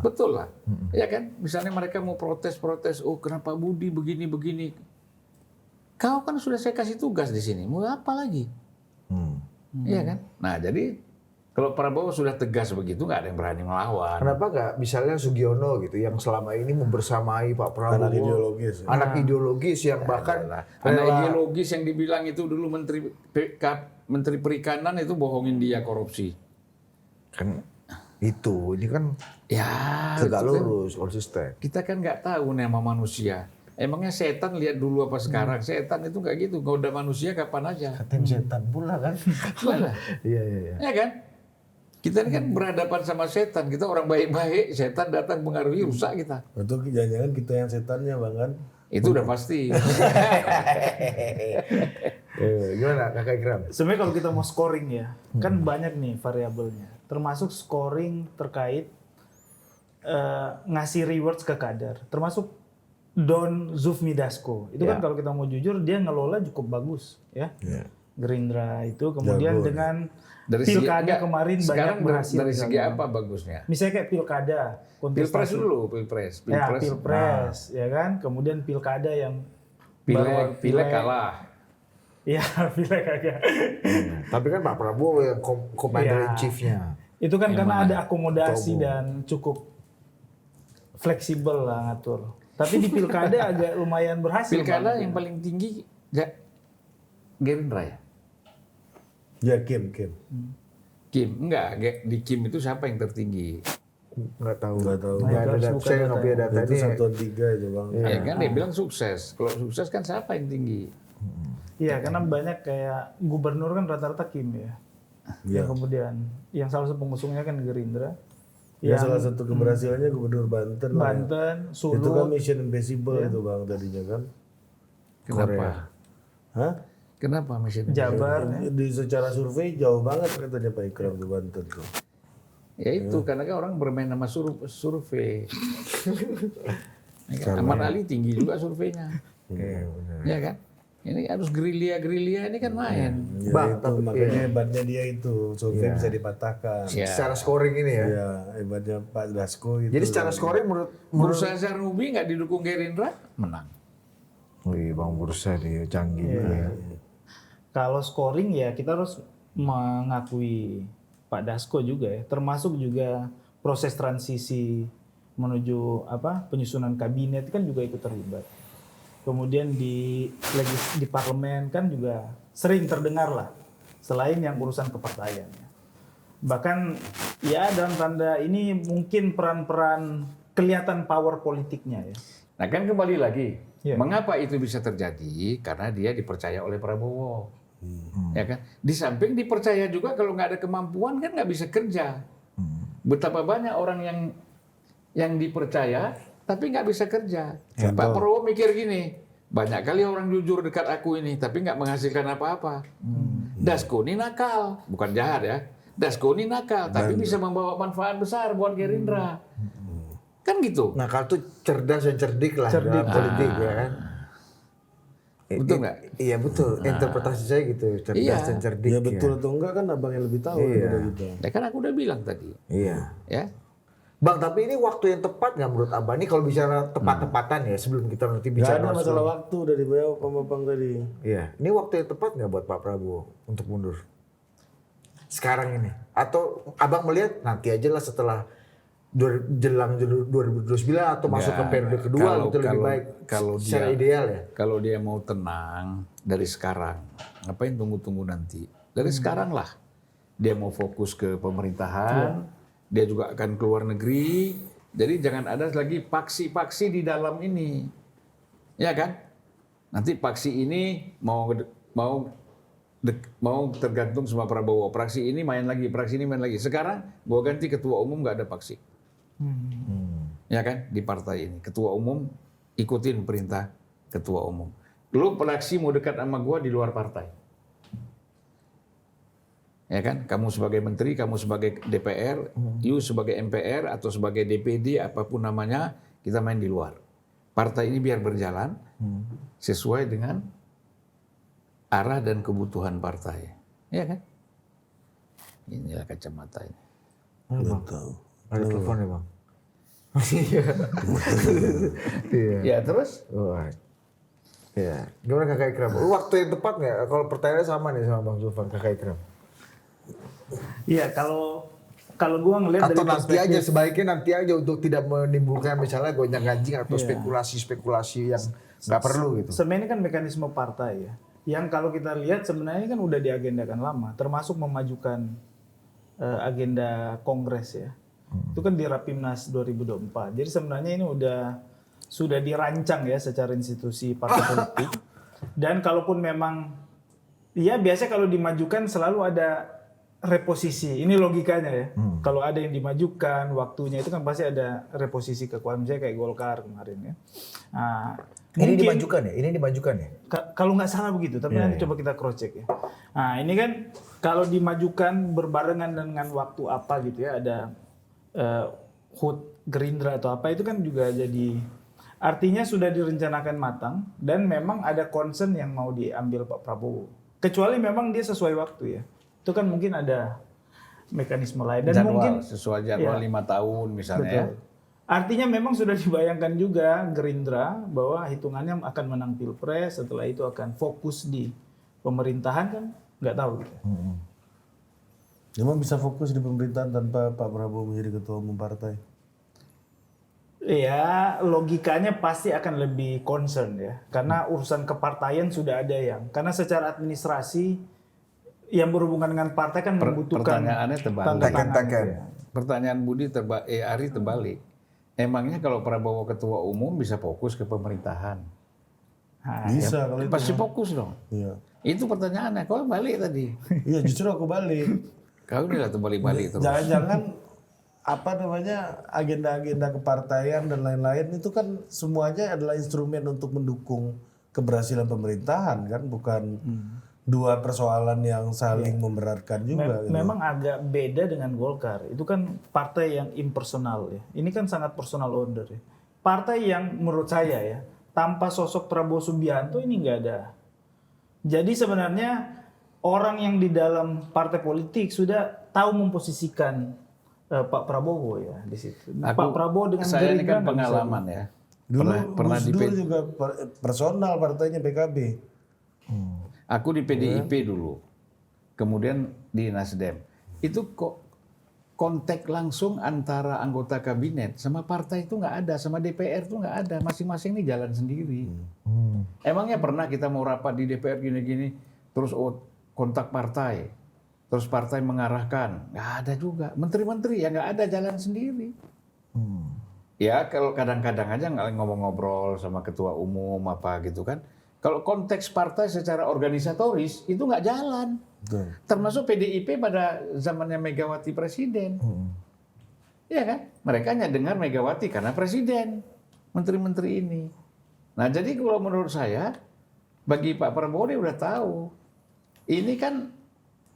Betul lah. Ya kan? Misalnya mereka mau protes, oh kenapa Budi begini. Kau kan sudah saya kasih tugas di sini. Mau apa lagi? Iya kan? Nah jadi kalau Prabowo sudah tegas begitu nggak ada yang berani melawan. Kenapa nggak misalnya Sugiono gitu yang selama ini membersamai Pak Prabowo, Anak ideologis. anak ideologis yang bahkan Karena rela- ideologis yang dibilang itu dulu Menteri Perikanan itu bohongin dia korupsi. kan itu ini kan Ya, tegak itu kan. lurus, konsisten. Kita kan nggak tahu nama manusia. Emangnya setan lihat dulu apa sekarang? Setan itu nggak gitu. Goda manusia kapan aja. Katain setan pula kan? Mana? Iya. Ya kan? Kita ini kan berhadapan sama setan. Kita orang baik-baik, setan datang pengaruhi rusak kita. Atau jangan-jangan kita yang setannya Bang kan? Itu udah pasti. Gimana Kakak Ikram? Sebenarnya kalau kita mau scoring ya, kan banyak nih variabelnya. Termasuk scoring terkait ngasih rewards ke kader. Termasuk Don Zulfmi Dasko. Itu kan kalau kita mau jujur dia ngelola cukup bagus ya. Iya. Gerindra itu kemudian Jago. dengan Dari segi- pilkada enggak, kemarin banyak sekarang berhasil. dari segi misalnya. apa bagusnya? Misalnya kayak pilkada, Pilpres kontestasi. dulu, pilpres. Ya, pilpres, ya kan. Kemudian pilkada yang baru- Pileg kalah. Iya, pileg kagak. Tapi kan Pak Prabowo yang commander in Iya. chief-nya. Itu kan Yang karena mana? ada akomodasi Ketua umum. dan cukup fleksibel lah ngatur. Tapi di pilkada agak lumayan berhasil. Pilkada Bang. yang paling tinggi Gerindra ya? Ya Kim. Kim. Enggak, di Kim itu siapa yang tertinggi? Nggak tahu. Nggak tahu. Nggak ada Harus data. buka Saya data. nggak punya data Itu ini. satuan 3 itu bang. Ya kan dia bilang sukses. Kalau sukses kan siapa yang tinggi? Iya, karena banyak kayak gubernur kan rata-rata Kim ya. Yang kemudian yang salah satu pengusungnya kan Gerindra. Ya salah satu keberhasilannya Gubernur Banten lah. Banten, Itu kan Sulut. Mission Impossible itu bang tadinya kan. Kenapa? Hah? Kenapa mesin? Jabar. Ya. Di secara survei jauh banget katanya Pak Ikram ke Banten tuh. Ya itu karena kan orang bermain sama survei. Ya kan? Ahmad Ali tinggi juga surveinya. Iya, benar. Ya kan? Ini harus gerilya ini kan main. Ya, Bang, itu makanya hebatnya dia itu survei bisa dipatahkan. Ya. Secara scoring ini ya. Ya hebatnya Pak Dasko itu. Jadi secara scoring menurut Bursa Zarubi nggak didukung Gerindra, menang. Wih, Bang Bursa dia canggih juga ya. Kalau scoring ya kita harus mengakui Pak Dasko juga ya, termasuk juga proses transisi menuju penyusunan kabinet kan juga ikut terlibat. Kemudian di parlemen kan juga sering terdengar lah, selain yang urusan kepartaian. Bahkan ya dalam tanda ini mungkin peran-peran kelihatan power politiknya ya. Nah kan kembali lagi, Ya. mengapa itu bisa terjadi? Karena dia dipercaya oleh Prabowo. Ya kan? Di samping dipercaya juga kalau nggak ada kemampuan kan nggak bisa kerja. Betapa banyak orang yang dipercaya tapi nggak bisa kerja. Pak Prabowo mikir gini, banyak kali orang jujur dekat aku ini tapi nggak menghasilkan apa-apa. Dasko ini nakal, bukan jahat ya. Dasko ini nakal, tapi bisa membawa manfaat besar buat Gerindra. Kan gitu. Nakal tuh cerdas dan cerdik lah dalam politik ya kan. Betul nggak? Iya betul. Interpretasi saya gitu, cerdas Iya. dan cerdik. Ya betul atau enggak kan abang yang lebih tahu daripada kita. Ya kan aku udah bilang tadi. Iya. Ya. Bang, tapi ini waktu yang tepat nggak menurut Abang? Ini kalau bicara tepat-tepatan ya, sebelum kita nanti Gak bicara ada masalah waktu udah dijawab sama Bang tadi. Iya, ini waktu yang tepat nggak buat Pak Prabowo untuk mundur? Sekarang ini? Atau Abang melihat nanti aja lah setelah jelang 2029 atau masuk ke periode kedua gitu lebih baik kalau secara dia, ideal ya? Kalau dia mau tenang dari sekarang, ngapain tunggu-tunggu nanti? Dari sekarang lah. Dia mau fokus ke pemerintahan, dia juga akan keluar negeri, jadi jangan ada lagi paksi-paksi di dalam ini. Ya kan? Nanti paksi ini mau tergantung sama Prabowo. Praksi ini main lagi, praksi ini main lagi. Sekarang gua ganti ketua umum nggak ada paksi. Ya kan? Di partai ini. Ketua umum ikutin perintah ketua umum. Lu praksi mau dekat sama gua di luar partai. Ya kan? Kamu sebagai menteri, kamu sebagai DPR, you sebagai MPR atau sebagai DPD apapun namanya, kita main di luar. Partai ini biar berjalan sesuai dengan arah dan kebutuhan partai. Ya kan? Inilah kacamata ini. Belum tahu. Ada telepon ya Bang? Iya. Ya terus? Wah. Iya. Gimana Kakak Ikram? Waktu yang tepat nggak? Kalau pertanyaannya sama nih sama Bang Zulfan, Kakak Ikram. Iya, kalau gua ngelihat Atau dari nanti perspektif aja, sebaiknya nanti aja untuk tidak menimbulkan misalnya gonjang-ganjing atau spekulasi-spekulasi yang nggak perlu gitu. sebenarnya kan mekanisme partai ya. Yang kalau kita lihat sebenarnya kan udah diagendakan lama, termasuk memajukan agenda Kongres ya. Itu kan di Rapimnas 2024. Jadi sebenarnya ini sudah dirancang ya secara institusi partai politik. Dan kalaupun memang ya biasanya kalau dimajukan selalu ada reposisi. Ini logikanya ya. Kalau ada yang dimajukan, waktunya itu kan pasti ada reposisi kekuatan. Misalnya kayak Golkar kemarin ya. Nah, Ini mungkin- dimajukan ya? Ini dimajukan ya? kalau nggak salah begitu, tapi nanti coba kita cross check ya. Nah ini kan kalau dimajukan berbarengan dengan waktu apa gitu ya, ada HUT Gerindra atau apa itu kan juga jadi artinya sudah direncanakan matang dan memang ada concern yang mau diambil Pak Prabowo. Kecuali memang dia sesuai waktu ya, itu kan mungkin ada mekanisme lain dan Jadwal, mungkin sesuai jadwal Iya. 5 tahun misalnya ya. betul. Artinya memang sudah dibayangkan juga Gerindra bahwa hitungannya akan menang Pilpres, setelah itu akan fokus di pemerintahan kan nggak tahu gitu. Emang bisa fokus di pemerintahan tanpa Pak Prabowo menjadi ketua umum partai? Ya logikanya pasti akan lebih concern ya, karena urusan kepartaian sudah ada karena secara administrasi yang berhubungan dengan partai kan membutuhkan pertanyaannya terbalik. tanda tangan Teken-teken. gitu ya. pertanyaan Budi Ari terbalik. Emangnya kalau Prabowo ketua umum bisa fokus ke pemerintahan? Nah, Bisa kalau itu. Pasti fokus dong. Iya. Itu pertanyaannya. Kau balik tadi. Iya, justru aku balik. Kau udah terbalik-balik terus. Jangan-jangan apa namanya agenda-agenda kepartaian dan lain-lain itu kan semuanya adalah instrumen untuk mendukung keberhasilan pemerintahan kan, bukan dua persoalan yang saling memberatkan juga. Gitu. Memang agak beda dengan Golkar. Itu kan partai yang impersonal ya. Ini kan sangat personal order ya. Partai yang menurut saya ya, tanpa sosok Prabowo Subianto ini nggak ada. Jadi sebenarnya orang yang di dalam partai politik sudah tahu memposisikan Pak Prabowo ya di situ. Pak Prabowo dengan saya ini Gerindra kan nggak bisa. pengalaman ya. Dulu pernah Gus di Dur juga personal partainya PKB. Aku di PDIP dulu, kemudian di Nasdem. Itu kok kontak langsung antara anggota kabinet sama partai itu nggak ada, sama DPR itu nggak ada. Masing-masing ini jalan sendiri. Emangnya pernah kita mau rapat di DPR gini-gini, terus kontak partai, terus partai mengarahkan? Nggak ada juga. Menteri-menteri ya nggak ada, jalan sendiri. Ya kalau kadang-kadang aja nggak ngobrol sama ketua umum apa gitu kan. Kalau konteks partai secara organisatoris itu nggak jalan. Betul. Termasuk PDIP pada zamannya Megawati presiden. Iya kan? Mereka hanya dengar Megawati karena presiden. Menteri-menteri ini. Nah jadi kalau menurut saya, bagi Pak Prabowo dia udah tahu. Ini kan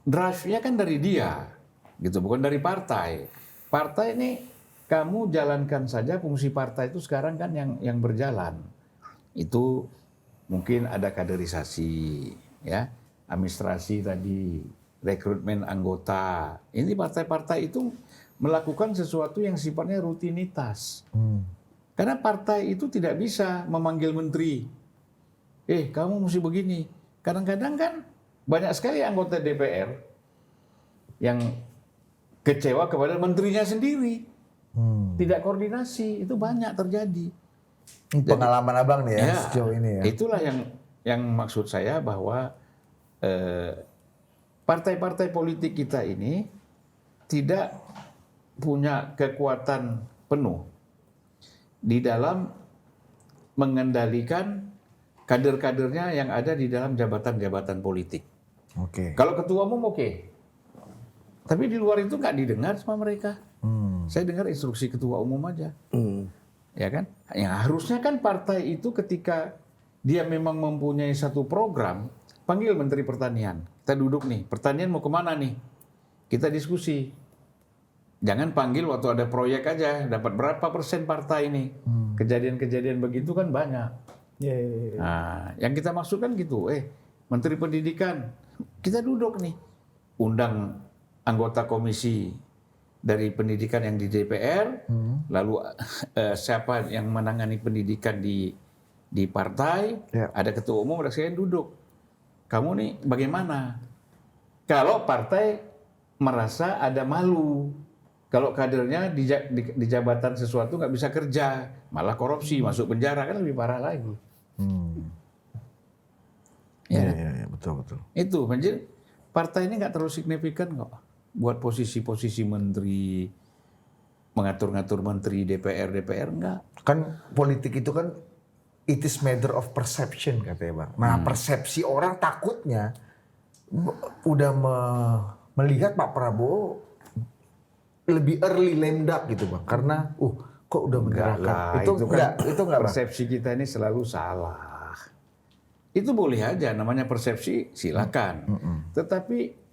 drive-nya kan dari dia. Gitu, bukan dari partai. Partai ini kamu jalankan saja fungsi partai itu sekarang kan yang berjalan. Itu mungkin ada kaderisasi, ya, administrasi tadi, rekrutmen anggota. Ini partai-partai itu melakukan sesuatu yang sifatnya rutinitas. Karena partai itu tidak bisa memanggil menteri. Kamu mesti begini. Kadang-kadang kan banyak sekali anggota DPR yang kecewa kepada menterinya sendiri. Tidak koordinasi, itu banyak terjadi. Pengalaman abang nih ya, sejauh ini ya. Itulah yang maksud saya bahwa partai-partai politik kita ini tidak punya kekuatan penuh di dalam mengendalikan kader-kadernya yang ada di dalam jabatan-jabatan politik. Oke. Kalau ketua umum oke. Tapi di luar itu nggak didengar sama mereka. Saya dengar instruksi ketua umum aja. Ya kan? Yang harusnya kan partai itu ketika dia memang mempunyai satu program, panggil Menteri Pertanian. Kita duduk nih, pertanian mau kemana nih? Kita diskusi. Jangan panggil waktu ada proyek aja, dapat berapa persen partai ini. Kejadian-kejadian begitu kan banyak. Nah, yang kita maksudkan gitu, Menteri Pendidikan, kita duduk nih, undang anggota komisi dari pendidikan yang di DPR, lalu siapa yang menangani pendidikan di partai, ada ketua umum, ada sekalian duduk. Kamu nih bagaimana? Kalau partai merasa ada malu, kalau kadernya di jabatan sesuatu nggak bisa kerja, malah korupsi, masuk penjara, kan lebih parah lagi. Iya, betul. Itu, jadi partai ini nggak terlalu signifikan kok buat posisi-posisi menteri, mengatur-ngatur menteri DPR enggak. Kan politik itu kan it is matter of perception katanya Bang. Nah persepsi orang takutnya udah melihat Pak Prabowo lebih early lame duck gitu Bang. Karena kok udah menyerahkan. Itu enggak Bang. Persepsi kita ini selalu salah. Itu boleh aja, namanya persepsi silakan. Tetapi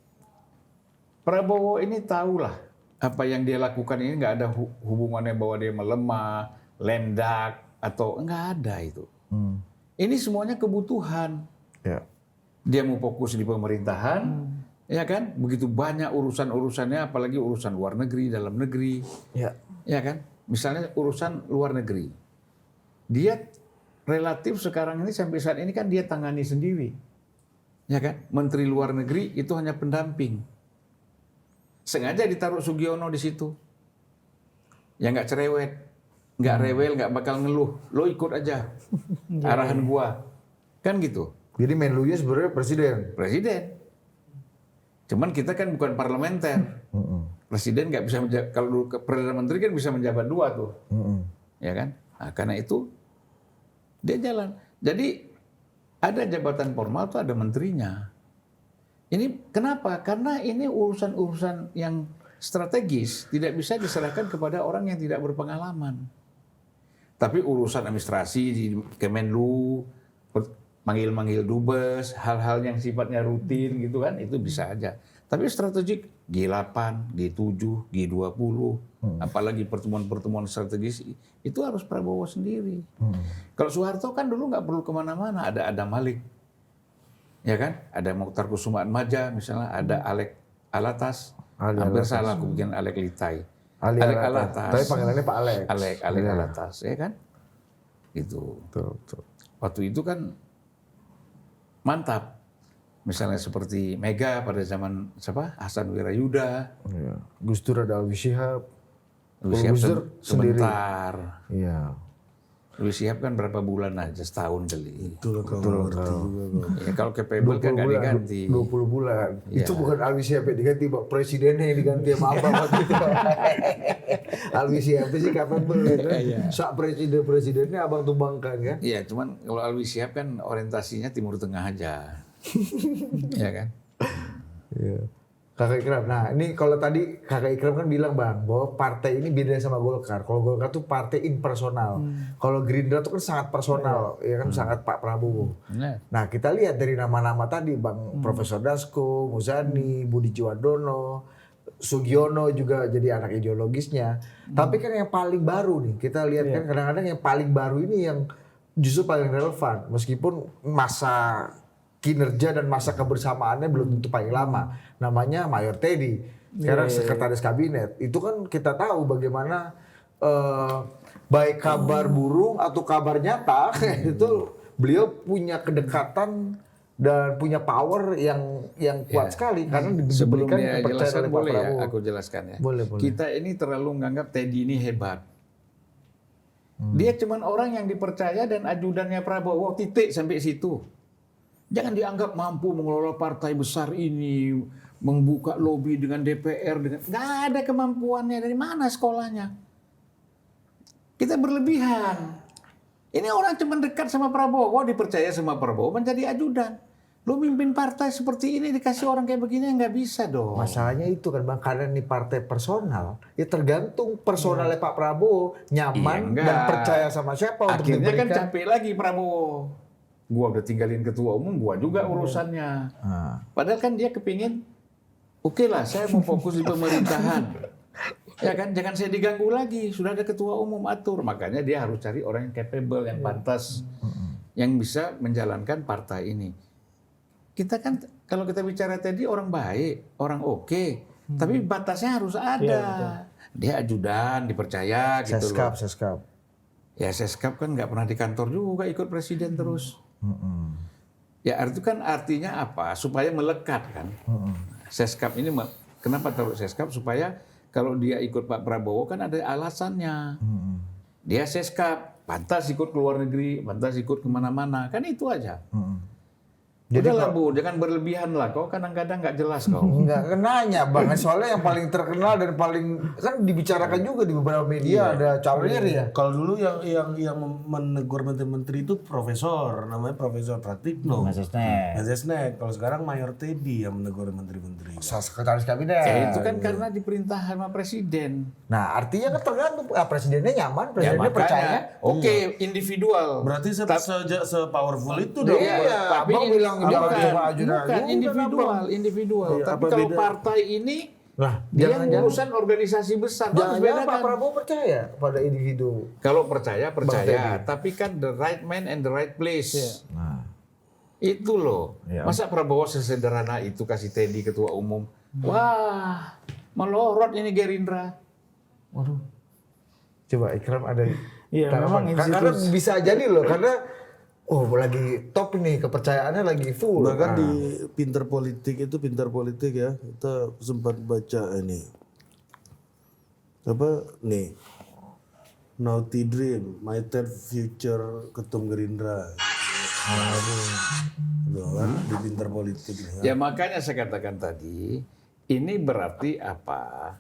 Prabowo ini tahulah apa yang dia lakukan ini nggak ada hubungannya bahwa dia melemah, lendak atau nggak ada itu. Ini semuanya kebutuhan. Ya. Dia mau fokus di pemerintahan, ya kan? Begitu banyak urusan-urusannya, apalagi urusan luar negeri, dalam negeri, ya kan? Misalnya urusan luar negeri, dia relatif sekarang ini sampai saat ini kan dia tangani sendiri, ya kan? Menteri Luar Negeri itu hanya pendamping. Sengaja ditaruh Sugiono di situ. Ya nggak cerewet, nggak rewel, nggak bakal ngeluh. Lo ikut aja arahan gua. Kan gitu. Jadi Menlunya sebenarnya presiden. Presiden. Cuman kita kan bukan parlementer. presiden nggak bisa menjabat, kalau dulu perdana menteri kan bisa menjabat 2 tuh, ya kan? Nah, karena itu dia jalan. Jadi ada jabatan formal tuh ada menterinya. Ini kenapa? Karena ini urusan-urusan yang strategis tidak bisa diserahkan kepada orang yang tidak berpengalaman. Tapi urusan administrasi di Kemenlu, manggil-manggil dubes, hal-hal yang sifatnya rutin gitu kan, itu bisa aja. Tapi strategik G8, G7, G20, apalagi pertemuan-pertemuan strategis itu harus Prabowo sendiri. Kalau Soeharto kan dulu nggak perlu kemana-mana, ada Adam Malik, ya kan? Ada Mokhtar Kusumaatmadja misalnya, ada Alek Alatas, hampir salah aku bikin Alek Litai. Alek Alatas. Tapi panggilannya Pak Alek. Alek Alatas, ya kan? Itu. Betul. Waktu itu kan mantap. Misalnya seperti Mega pada zaman siapa? Hasan Wirayuda. Iya. Gus Dur ada Alwi Shihab. Gus Gus Shihab Dur sendiri. sebentar. Iya. Gus Shihab kan berapa bulan aja, setahun kali. Itulah kalau ngerti juga kok. Ya, kalau capable kan nggak diganti. 20 bulan. Iya. Itu bukan Alwi Shihab yang diganti, Pak. Presidennya yang diganti sama apa waktu itu. Alwi Shihab sih capable gitu. Sak presidennya abang tumbangkan kan. Iya, cuman kalau Alwi Shihab kan orientasinya Timur Tengah aja. Iya kan? Iya. Kakak Ikram. Nah, ini kalau tadi Kakak Ikram kan bilang Bang bahwa partai ini beda sama Golkar. Kalau Golkar tuh partai impersonal. Kalau Gerindra tuh kan sangat personal, ya kan sangat Pak Prabowo. Benar. Nah, kita lihat dari nama-nama tadi Bang Profesor Dasko, Muzani, Budi Jiwandono, Sugiono juga jadi anak ideologisnya. Tapi kan yang paling baru nih, kita lihat kan kadang-kadang yang paling baru ini yang justru paling relevan meskipun masa kinerja dan masa kebersamaannya belum tentu paling lama. Namanya Mayor Teddy. Sekarang sekretaris kabinet. Itu kan kita tahu bagaimana baik kabar burung atau kabar nyata itu beliau punya kedekatan dan punya power yang kuat sekali karena Sebelum diberikan dia kepercayaan jelaskan oleh Pak boleh ya, Prabowo. aku jelaskan ya. Boleh. Kita ini terlalu menganggap Teddy ini hebat. Dia cuman orang yang dipercaya dan ajudannya Prabowo, titik sampai situ. Jangan dianggap mampu mengelola partai besar ini, membuka lobi dengan DPR, nggak ada kemampuannya. Dari mana sekolahnya? Kita berlebihan. Ini orang cuma dekat sama Prabowo, dipercaya sama Prabowo menjadi ajudan. Lu mimpin partai seperti ini dikasih orang kayak begini nggak bisa dong. Masalahnya itu kan Bang, karena ini partai personal, ya tergantung personalnya Pak Prabowo nyaman Iya, dan enggak. percaya sama siapa untuk Akhirnya kan diberikan. capek lagi Prabowo. Gua udah tinggalin ketua umum, gua juga urusannya. Padahal kan dia kepingin, oke lah saya mau fokus di pemerintahan. Ya kan, jangan saya diganggu lagi, sudah ada ketua umum atur. Makanya dia harus cari orang yang capable, yang pantas, yang bisa menjalankan partai ini. Kita kan, kalau kita bicara tadi orang baik, orang oke, tapi batasnya harus ada. Dia ajudan, dipercaya gitu loh. Seskap. Ya Seskap kan nggak pernah di kantor juga ikut presiden terus. Ya itu kan artinya apa? Supaya melekat kan. Seskap ini kenapa taruh Seskap? Supaya kalau dia ikut Pak Prabowo kan ada alasannya. Dia Seskap, pantas ikut ke luar negeri, pantas ikut kemana-mana. Kan itu aja. Jadi udahlah Bu, jangan berlebihan lah. Kau kadang-kadang nggak jelas kau. Enggak nanya Bang, soalnya yang paling terkenal dan paling kan dibicarakan juga di beberapa media ada Cawlir ya. Kalau dulu yang menegur menteri-menteri itu profesor, namanya Profesor Pratikno. Mensesnek. Kalau sekarang Mayor Teddy yang menegur menteri-menteri. Sekretaris kabinet. Ya itu kan karena diperintah sama presiden. Nah, artinya kan tergantung presidennya nyaman, Ya, presidennya percaya. Oke, individual. Berarti se-powerful itu dong. Iya, Tapi Abang bilang jangan coba ajudan. bukan individual. Iya, Tapi apa kalau beda? partai ini Nah, dia jangan-jangan urusan organisasi besar. Harus jangan-jangan Pak bedakan. Prabowo percaya pada individu. Kalau percaya, tapi kan the right man and the right place. Nah, Itu loh. Iya. Masa Prabowo sesederhana itu kasih Teddy ketua umum? Wah, melorot ini Gerindra. waduh. Coba Ikram ada Iya, memang karena institusi. bisa jadi loh karena lagi top ini kepercayaannya lagi full. Bahkan di pintar politik ya, kita sempat baca ini. Apa nih? Naughty Dream, My Third Future Ketum Gerindra. Tuh kan di pintar politik nih. Ya makanya saya katakan tadi, ini berarti apa?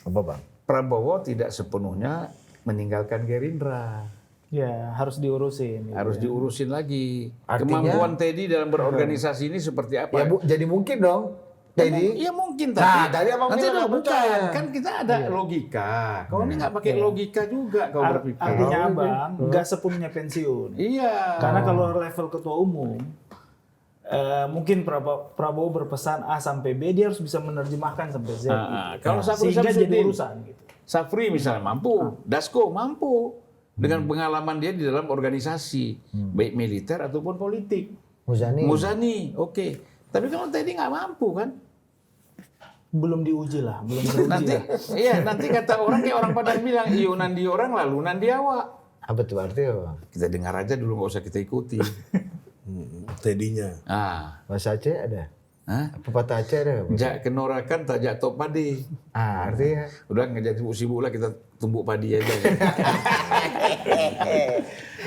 Apa bang? Prabowo tidak sepenuhnya meninggalkan Gerindra. Ya, harus diurusin. Gitu Harus ya. diurusin lagi. Artinya- Kemampuan Teddy dalam berorganisasi ini seperti apa? Ya bu, jadi mungkin dong. Jadi Iya mungkin Nah, tapi tadi abang nanti bilang udah nggak bukan percaya. kan kita ada logika. Kau ini nggak pakai logika juga kau berpikir. Artinya abang nggak sepenuhnya pensiun. Iya. Karena kalau level ketua umum, mungkin Prabowo berpesan A sampai B, dia harus bisa menerjemahkan sampai Z. gitu. Kalau Safri Sehingga jadi Samsudin, urusan. Gitu. Safri misalnya mampu, Dasko mampu dengan pengalaman dia di dalam organisasi baik militer ataupun politik. Muzani, oke. Tapi kalau Teddy nggak mampu kan? Belum diuji lah, belum teruji Nanti, lah. iya nanti kata orang kayak orang Padang bilang, iyo nandi orang lalu nandi awak. apa tuh artinya bang? Kita dengar aja dulu nggak usah kita ikuti. Tedinya. Ah, Bahasa Aceh ada? hah? Pepatah Aceh ada? Jak kenorakan tak jak top padi. Artinya Udah nggak jadi sibuk lah kita tumbuk padi aja.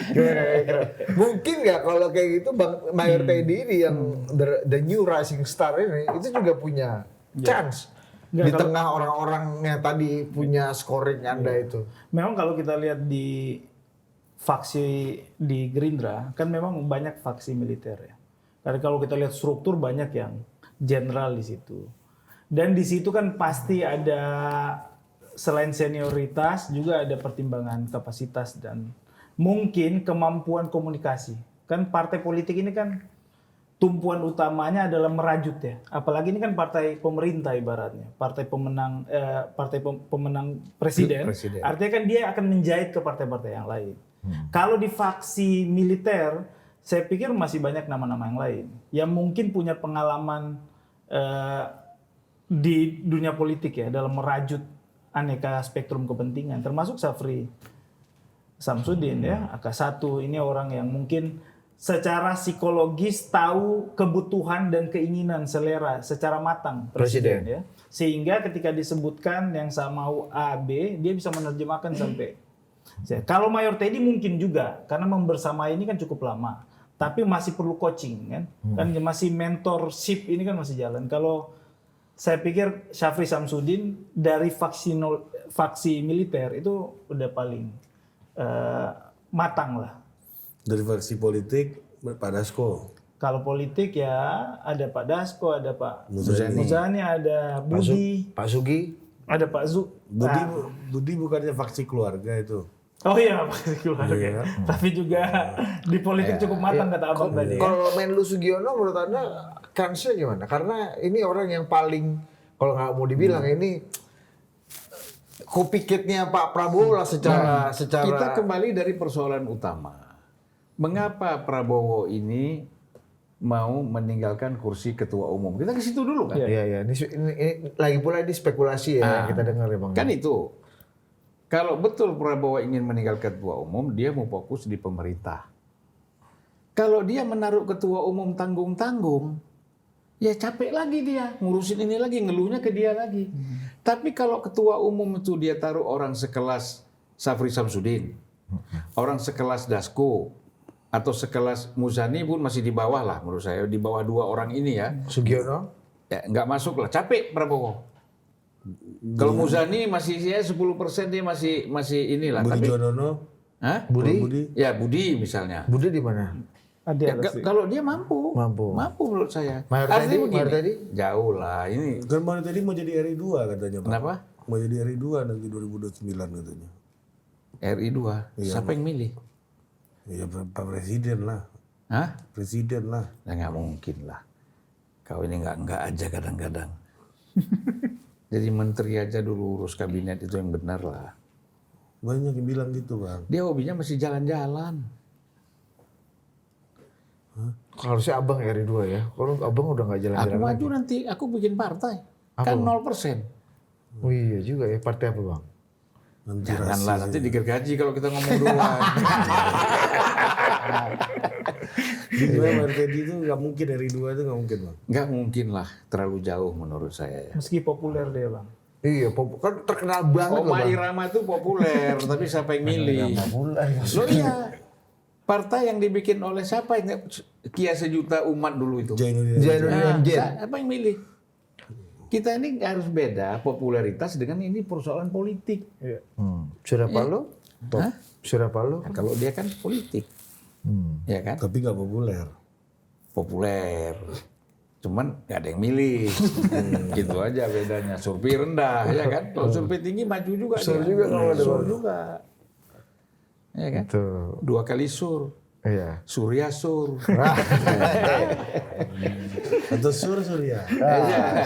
kira-kira. Mungkin nggak kalau kayak gitu Bang Mayor Teddy ini yang the new rising star ini itu juga punya chance Nggak, di kalau- tengah orang-orang yang tadi punya scoring Anda itu. Memang kalau kita lihat di faksi di Gerindra, kan memang banyak faksi militer ya. Karena kalau kita lihat struktur banyak yang jenderal di situ. Dan di situ kan pasti ada selain senioritas juga ada pertimbangan kapasitas dan mungkin kemampuan komunikasi. Kan partai politik ini kan tumpuan utamanya adalah merajut ya. Apalagi ini kan partai pemerintah ibaratnya, partai pemenang pemenang presiden. Presiden. Artinya kan dia akan menjahit ke partai-partai yang lain. Kalau di faksi militer, saya pikir masih banyak nama-nama yang lain yang mungkin punya pengalaman di dunia politik ya dalam merajut aneka spektrum kepentingan, termasuk Safri Samsudin ya, AK1 ini orang yang mungkin secara psikologis tahu kebutuhan dan keinginan selera secara matang presiden ya. Sehingga ketika disebutkan yang sama mau A, B, dia bisa menerjemahkan sampai Z. Kalau Mayor Teddy mungkin juga karena membersamai ini kan cukup lama. Tapi masih perlu coaching kan. Kan masih mentorship ini kan masih jalan. Kalau saya pikir Syafri Samsudin dari faksi militer itu udah paling matang lah. Dari faksi politik, Pak Dasko. Kalau politik ya ada Pak Dasko, ada Pak Muzani. Muzani, ada Budi, Pak Sugi, ada Pak Zu. Budi bukannya faksi keluarga itu. Oh iya, Pak keluarga. Iya. Tapi juga di politik cukup matang kata abang tadi. Ya. Kalau Menlu Sugiono menurut Anda kansnya gimana? Karena ini orang yang paling kalau nggak mau dibilang ini copycat-nya Pak Prabowo lah secara Kita kembali dari persoalan utama. Mengapa Prabowo ini mau meninggalkan kursi ketua umum? Kita ke situ dulu kan? Iya. Ini lagi pula ini spekulasi ya yang kita dengar ya Bang. Kan itu. Kalau betul Prabowo ingin meninggalkan ketua umum, dia mau fokus di pemerintah. Kalau dia menaruh ketua umum tanggung-tanggung, ya capek lagi dia ngurusin ini lagi, ngeluhnya ke dia lagi. Tapi kalau ketua umum itu dia taruh orang sekelas Safri Samsudin, orang sekelas Dasko, atau sekelas Muzani pun masih di bawah lah menurut saya, di bawah dua orang ini ya. Sugiono? Ya nggak masuk lah, capek Prabowo. Kalau Muzani masih ya 10% dia masih inilah. Budi Tapi, Jodono. hah? Budi. Ya Budi misalnya. Budi di mana? Ada Ya, kalau dia mampu menurut saya. Mayor Artinya Teddy? Mayor begini, Teddy? jauh lah ini. Kan Mayor Teddy mau jadi RI 2 katanya Pak. Kenapa? Mau jadi RI 2 nanti 2029 katanya. RI 2. Siapa yang milih? Ya Pak Presiden lah. Hah? Presiden lah. Ya nggak mungkin lah. Kau ini nggak aja kadang-kadang. Jadi menteri aja dulu urus kabinet itu yang benar lah. Banyak yang bilang gitu Bang. Dia hobinya masih jalan-jalan. Harusnya abang RI 2 ya. Kalau abang udah nggak Aku jalan-jalan lagi. maju nanti, aku bikin partai. Apa, Kan Bang? 0%. Oh iya juga ya. Partai apa bang? Nanti Janganlah, nanti digergaji kalau kita ngomong duluan. Di Mayor Teddy itu nggak mungkin RI 2 itu nggak mungkin Bang. Nggak mungkin lah, terlalu jauh menurut saya ya. meski populer dia bang. Iya, kan terkenal banget loh Oma bang. Irama itu populer, tapi siapa yang milih? Bulan. Loh iya, partai yang dibikin oleh siapa yang Kia sejuta umat dulu itu? Jainuddin. Jainuddin Nah, MJ. apa yang milih? Kita ini harus beda popularitas dengan ini persoalan politik. Surya Paloh? Hah? Surya Paloh? Nah, kalau dia kan politik, ya kan? Tapi nggak populer. Populer. Cuman nggak ada yang milih. Gitu aja bedanya. Survei rendah, ya kan? Kalau survei tinggi maju juga. Sur dia. juga kalau ada Sur Bang. juga. Ya kan? Tuh. 2 kali sur. Iya. Surya sur. Atau Surya.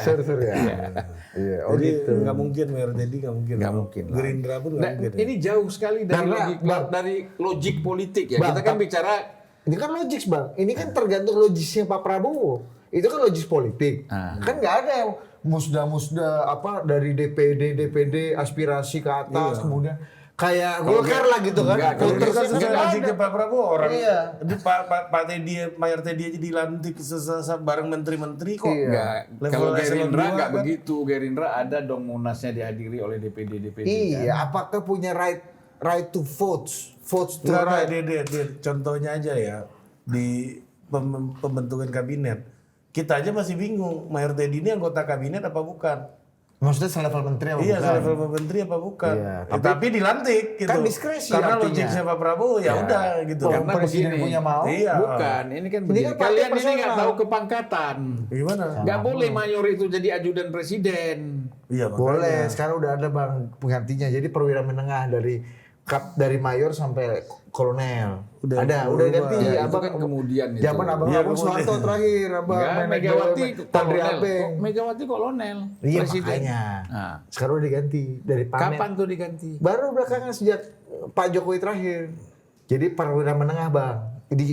Surya. Iya. Oh Jadi gitu. nggak mungkin Mayor Teddy nggak mungkin. Nggak mungkin lah. Gerindra pun nggak Nah, mungkin. ini jauh sekali dari Karena, logik, Bang, dari logik politik ya. Bang, Kita kan bicara Ini kan logis bang. Ini kan tergantung logisnya Pak Prabowo. Itu kan logis politik. Kan nggak ada yang musda apa dari DPD aspirasi ke atas kemudian kayak Golkar lah gitu kan. enggak, kalau Itu kan Enggak sesuai ada. logiknya Pak Prabowo orang. Iya. Itu Pak Teddy, Mayor Teddy aja dilantik bareng menteri-menteri kok. Iya. enggak. Level Kalau eselon Gerindra dua enggak kan. begitu. Gerindra ada dong munasnya dihadiri oleh DPD. Iya. Apakah punya right to votes to Enggak, right? dia contohnya aja ya di pembentukan kabinet. Kita aja masih bingung, Mayor Teddy ini anggota kabinet apa bukan? Maksudnya selevel menteri apa Iya, bukan? level menteri apa bukan? Iya, Tapi dilantik gitu. kan diskresi Karena artinya. logiknya Pak Prabowo ya udah gitu. Kalau Karena presiden begini. punya mau, Iya. Bukan, ini kan Ini begini. kan partai Kalian ini nggak personal. tahu kepangkatan. Gimana? Nggak boleh mayor itu jadi ajudan presiden. Iya, boleh. Sekarang udah ada bang penggantinya. Jadi perwira menengah dari mayor sampai kolonel. Udah udah berubah. ganti. Ya, itu Abang kan kemudian itu. Zaman abang Iya, abang kemudian. Soeharto terakhir, abang Enggak, main Megawati Tandri kolonel. Apeng. Megawati kolonel. Iya presiden. makanya. Nah, Sekarang udah diganti dari Pamen. kapan tuh diganti? Baru belakangan sejak Pak Jokowi terakhir. Jadi perwira menengah bang.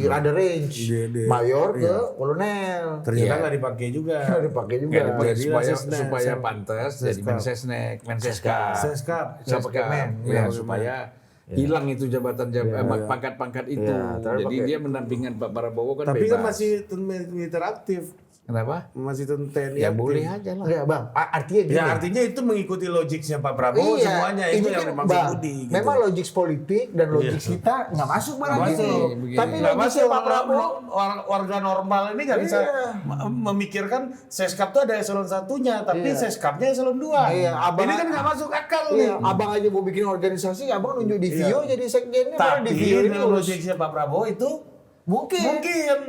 Ada range. Dia- Mayor ke kolonel. Ternyata Iya. nggak dipakai juga. Nggak dipakai juga. Nggak dipakai Jadi supaya Sesnek, supaya Sesnek. pantas jadi Mensesnek, Menseskap. Seskap. Nggak pakai men. Ya, Iya, supaya hilang itu jabatan pangkat-pangkat itu. Iya, tapi Jadi pakai- dia mendampingkan Pak Prabowo kan Tapi bebas. kan masih militer aktif. Kenapa? Masih TNI Ya aktif. boleh aja lah. Enggak bang, artinya gini. Ya artinya itu mengikuti logiknya Pak Prabowo Iya, semuanya ini itu kan, yang maksud Bang, Budi. Gitu. memang logik politik dan logik kita nggak masuk barang Nggak itu. masuk, begini. Tapi Nggak logisnya masuk Pak Prabowo, warga normal ini nggak bisa Iya. memikirkan Seskap tuh ada eselon satunya, tapi Seskapnya eselon 2. Iya, abang- Ini kan nggak masuk akal iya, nih. abang aja mau bikin organisasi, abang nunjuk di Vio jadi sekjennya, padahal Tapi di Vio ini dalam urus. logiknya Pak Prabowo itu Mungkin.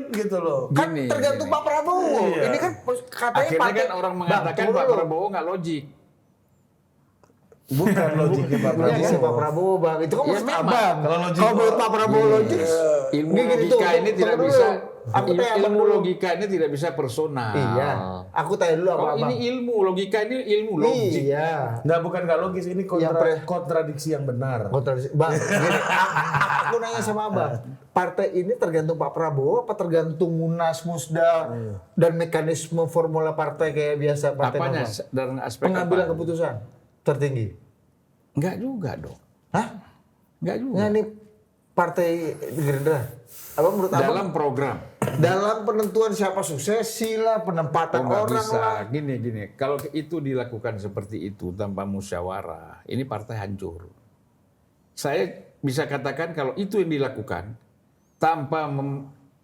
gitu loh. Kan Gini, tergantung gini. Pak Prabowo. Iya. Ini kan katanya Akhirnya partai- kan orang mengatakan Bang, Pak tunggu dulu. Prabowo nggak logik. Bukan logiknya Pak Logiknya Pak Prabowo. Prabowo bang, itu kan Ya, menurut memang. abang. Kalau logik- Kalau menurut Pak Prabowo logis, Ilmu Gini, gini, logika tunggu, ini tidak tunggu bisa. dulu. Aku tanya abang Ilmu dulu. logika ini tidak bisa personal. Iya, aku tanya dulu apa Kalau abang. ini ilmu logika ini ilmu logik. Iya. Nggak, bukan nggak logis, ini kontradiksi yang benar. Kontradiksi. Bang, gini, aku nanya sama abang, partai ini tergantung Pak Prabowo apa tergantung Munas, Musda, dan mekanisme formula partai kayak biasa partai Apanya? normal? Dalam aspek Pengambilan apa? keputusan tertinggi. Enggak juga dong. Hah? Enggak juga. Nggak nih partai Gerindra. Apa menurut abang? Dalam program. Dalam penentuan siapa suksesi lah, penempatan Nggak orang bisa. lah. Gini. Kalau itu dilakukan seperti itu tanpa musyawarah, ini partai hancur. Saya bisa katakan kalau itu yang dilakukan tanpa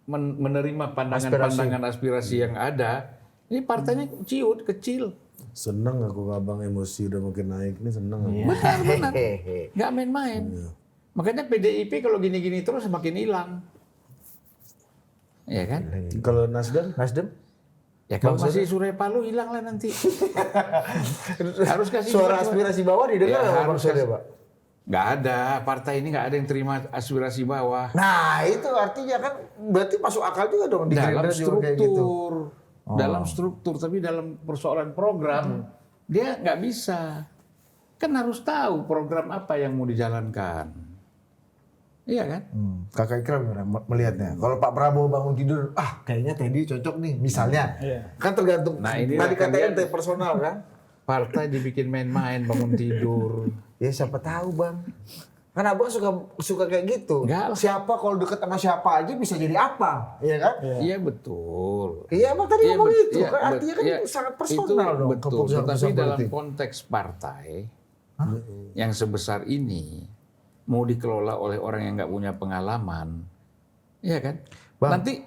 menerima pandangan-pandangan aspirasi yang ada, ini partainya ciut, kecil. Seneng aku abang emosi udah makin naik nih, seneng aku. Benar. Hehehe. Nggak main-main. Makanya PDIP kalau gini-gini terus semakin hilang. Iya kan? Kalau Nasdem Nasdem? Ya kalau masih Surya Paloh hilang lah nanti. Harus kasih Suara cepat-cepat. aspirasi bawah didengar Ya, nggak Bang harus Surya, kasih- Pak? Nggak ada, partai ini nggak ada yang terima aspirasi bawah. Nah, itu artinya kan berarti masuk akal juga dong di Dalam Gerindra juga kayak gitu. struktur, dalam struktur, tapi dalam persoalan program dia nggak bisa. Kan harus tahu program apa yang mau dijalankan. Iya kan? Kakak Ikram gimana melihatnya? Kalau Pak Prabowo bangun tidur, kayaknya Teddy cocok nih, misalnya. Kan tergantung. Nah, inilah tadi katanya kalian- ente personal kan? Partai dibikin main-main, bangun tidur. Ya siapa tahu bang. Kan abang suka kayak gitu. Enggak lah. Siapa kalau deket sama siapa aja bisa jadi apa, iya kan? Iya betul. Iya abang tadi Iya, ngomong bet- itu iya, kan bet- artinya kan iya, sangat itu personal dong. betul. keputusan-keputusan Tetapi dalam politik. konteks partai yang sebesar ini mau dikelola oleh orang yang nggak punya pengalaman, iya kan? Bang. Nanti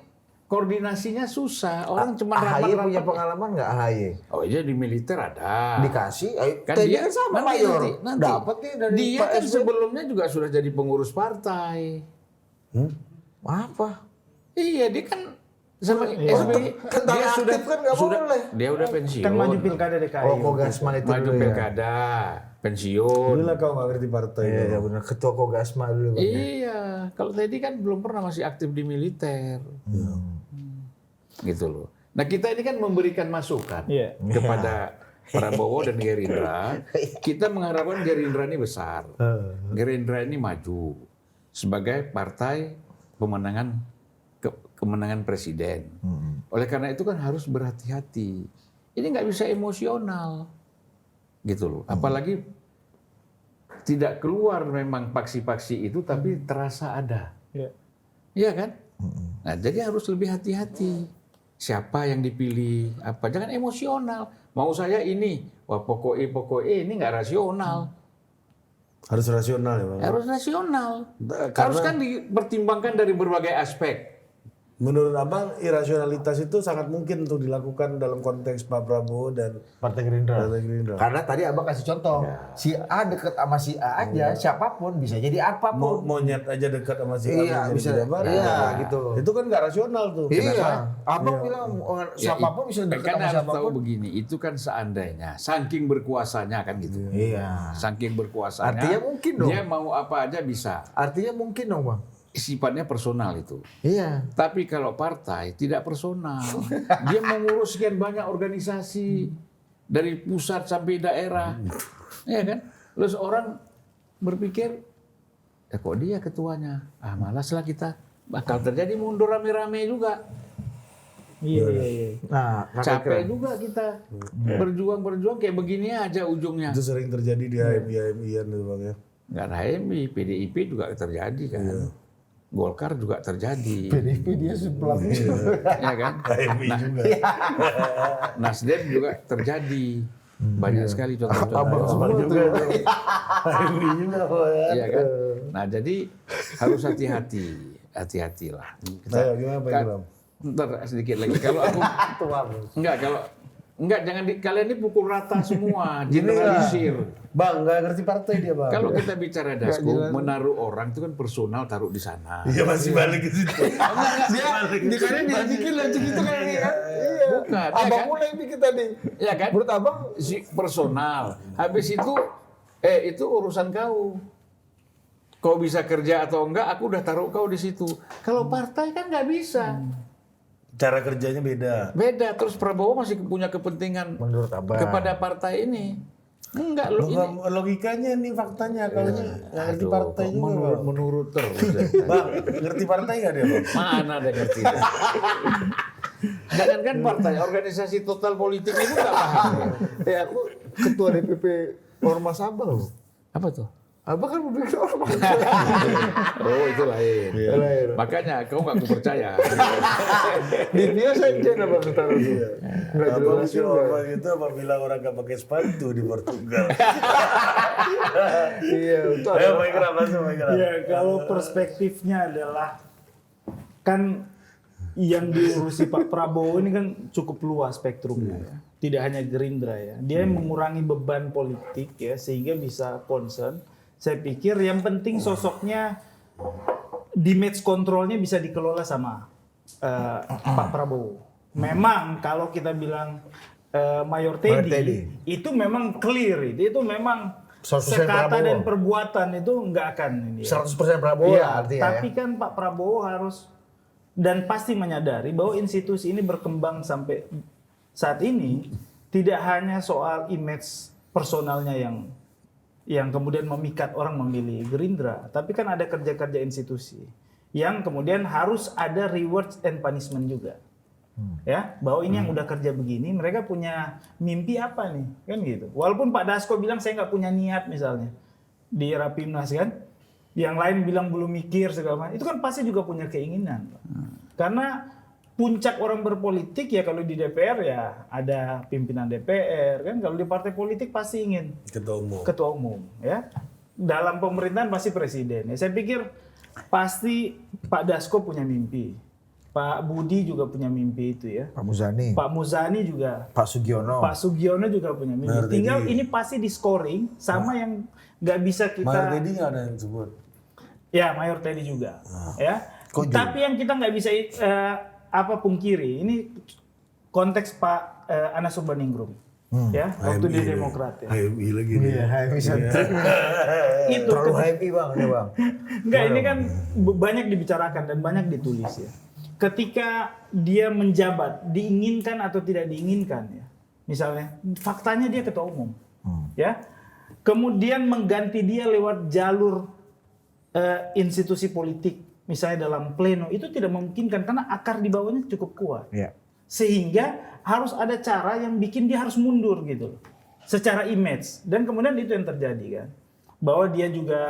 koordinasinya susah. Orang cuma AHY punya rapat-rapat. pengalaman nggak AHY? Oh iya di militer ada. Dikasih, Kan TNI dia kan sama nanti, mayor. nanti. Dapat nih dari Dia Pak kan SBY. sebelumnya juga sudah jadi pengurus partai. Apa? Iya, dia kan sama SBY. Tentang Dia aktif kan nggak boleh. Dia udah pensiun. Kan maju pilkada DKI. Oh, Kogasma itu Maju dulu ya. pilkada, pensiun. Inilah kau nggak ngerti partai. Iya, ya benar. Ketua Kogasma dulu. Bang. Iya, kalau Teddy kan belum pernah masih aktif di militer. Gitu loh. Nah, kita ini kan memberikan masukan Iya. kepada Prabowo dan Gerindra. Kita mengharapkan Gerindra ini besar. Gerindra ini maju sebagai partai kemenangan presiden. Oleh karena itu kan harus berhati-hati. Ini nggak bisa emosional, gitu loh. Apalagi tidak keluar memang paksi-paksi itu, tapi terasa ada. Iya. Iya kan? Nah, jadi harus lebih hati-hati. Siapa yang dipilih? Apa? Jangan emosional. Mau saya ini, wah pokoknya ini nggak rasional. Harus rasional ya Bang. Harus rasional. Karena- Harus kan dipertimbangkan dari berbagai aspek. Menurut Abang, irasionalitas itu sangat mungkin untuk dilakukan dalam konteks Pak Prabowo dan Partai Gerindra. Partai Gerindra. Karena tadi Abang kasih contoh, si A deket sama si A aja, siapapun bisa jadi apapun. Monyet aja dekat sama si Iya, A, bisa. jadi apa? Iya, Nah, gitu. Itu kan nggak rasional tuh. Iya, Abang bilang siapapun bisa Kan dekat sama harus tahu siapapun. begini, itu kan seandainya, saking berkuasanya kan gitu. Iya. Saking berkuasanya, Artinya mungkin dong. dia mau apa aja bisa. Artinya mungkin dong, Bang. Sifatnya personal itu. Iya. Tapi kalau partai tidak personal, dia mengurus sekian banyak organisasi dari pusat sampai daerah, ya kan? Terus orang berpikir, ya kok dia ketuanya? Ah malaslah kita, bakal terjadi mundur rame-rame juga. Iya, iya, iya. Nah, Capek juga kita berjuang kayak begini aja ujungnya. Itu sering terjadi di HMI-HMI-an itu Bang ya. Nggak ada HMI, PDIP juga terjadi kan. Golkar juga terjadi. PDIP dia sebelah Ya kan? HMI juga. Nasdem juga terjadi. Banyak sekali Abang contoh-contoh. semua juga. HMI juga Bang ya. Iya kan? Nah, jadi harus hati-hati. Hati-hatilah. Ayo gimana Pak Ikram? Ntar sedikit lagi. Kalau aku jangan kalian ini pukul rata semua, generalisir. Bang, nggak ngerti partai dia Bang. Kalau kita bicara Dasko, menaruh orang itu kan personal taruh di sana. Iya masih balik ke situ. Karena dia bikin lagi gitu kan. Iya. Bukan. Ya Abang kan? mulai bikin tadi. Ya kan? Menurut Abang, Si personal. Habis itu urusan kau. Kau bisa kerja atau enggak, aku udah taruh kau di situ. Kalau partai kan nggak bisa. Cara kerjanya beda. Beda. Terus Prabowo masih punya kepentingan menurut Abang. kepada partai ini. Enggak loh ini. Logikanya nih faktanya kalau nggak ngerti Aduh, partai kok juga Bang. menurut terus. Bang, ngerti partai nggak dia Bang? Mana ada yang ngerti. Jangankan partai, organisasi total politik itu nggak paham. aku ketua DPP Ormas Abang loh. Apa tuh? Abang kan berbeda ormas. Oh itu lain. Lain. Makanya kau nggak percaya. Di dia sekjen Abang taruh. Nggak Abang jelas sih juga. orang itu apabila orang nggak pakai sepatu di Portugal. Iya, itu Ayo Pak Ikram langsung Pak Ikram. Ya, kalau perspektifnya adalah kan yang diurusi Pak Prabowo ini kan cukup luas spektrumnya ya. Tidak hanya Gerindra ya. Dia mengurangi beban politik ya sehingga bisa concern. Saya pikir yang penting sosoknya image kontrolnya bisa dikelola sama Pak Prabowo. Memang kalau kita bilang Mayor Teddy itu memang clear itu memang 100% sekata Prabowo. dan perbuatan itu nggak akan ini. 100% Prabowo Iya, lah artinya tapi ya. kan Pak Prabowo harus dan pasti menyadari bahwa institusi ini berkembang sampai saat ini tidak hanya soal image personalnya yang kemudian memikat orang memilih Gerindra, tapi kan ada kerja-kerja institusi yang kemudian harus ada rewards and punishment juga. Ya, bahwa ini yang udah kerja begini, mereka punya mimpi apa nih, kan gitu. Walaupun Pak Dasko bilang saya nggak punya niat misalnya di Rapimnas kan, yang lain bilang belum mikir segala macam, itu kan pasti juga punya keinginan, Pak. Karena puncak orang berpolitik ya kalau di DPR ya ada pimpinan DPR kan, kalau di partai politik pasti ingin ketua umum ya. Dalam pemerintahan pasti presiden. Ya, saya pikir pasti Pak Dasko punya mimpi. Pak Budi juga punya mimpi itu ya. Pak Muzani, Pak Muzani juga. Pak Sugiono. Pak Sugiono juga punya mimpi. Mayor Tinggal Teddy. ini pasti di scoring sama yang nggak bisa Mayor kita. Teddy nggak ada yang sebut. Ya, Mayor Teddy juga. Ya. Kok juga? Tapi yang kita nggak bisa pungkiri, ini konteks Pak Anas Urbaningrum. Ya, waktu di HMI, Demokrat ya. HMI lagi nih. Iya, HMI Itu terlalu HMI bang, ini bang. enggak, ini kan banyak dibicarakan dan banyak ditulis ya. Ketika dia menjabat, diinginkan atau tidak diinginkan ya. Misalnya, faktanya dia ketua umum. Ya. Kemudian mengganti dia lewat jalur institusi politik, misalnya dalam pleno, itu tidak memungkinkan karena akar di bawahnya cukup kuat. Iya. Sehingga harus ada cara yang bikin dia harus mundur gitu loh. Secara image. Dan kemudian itu yang terjadi kan. Bahwa dia juga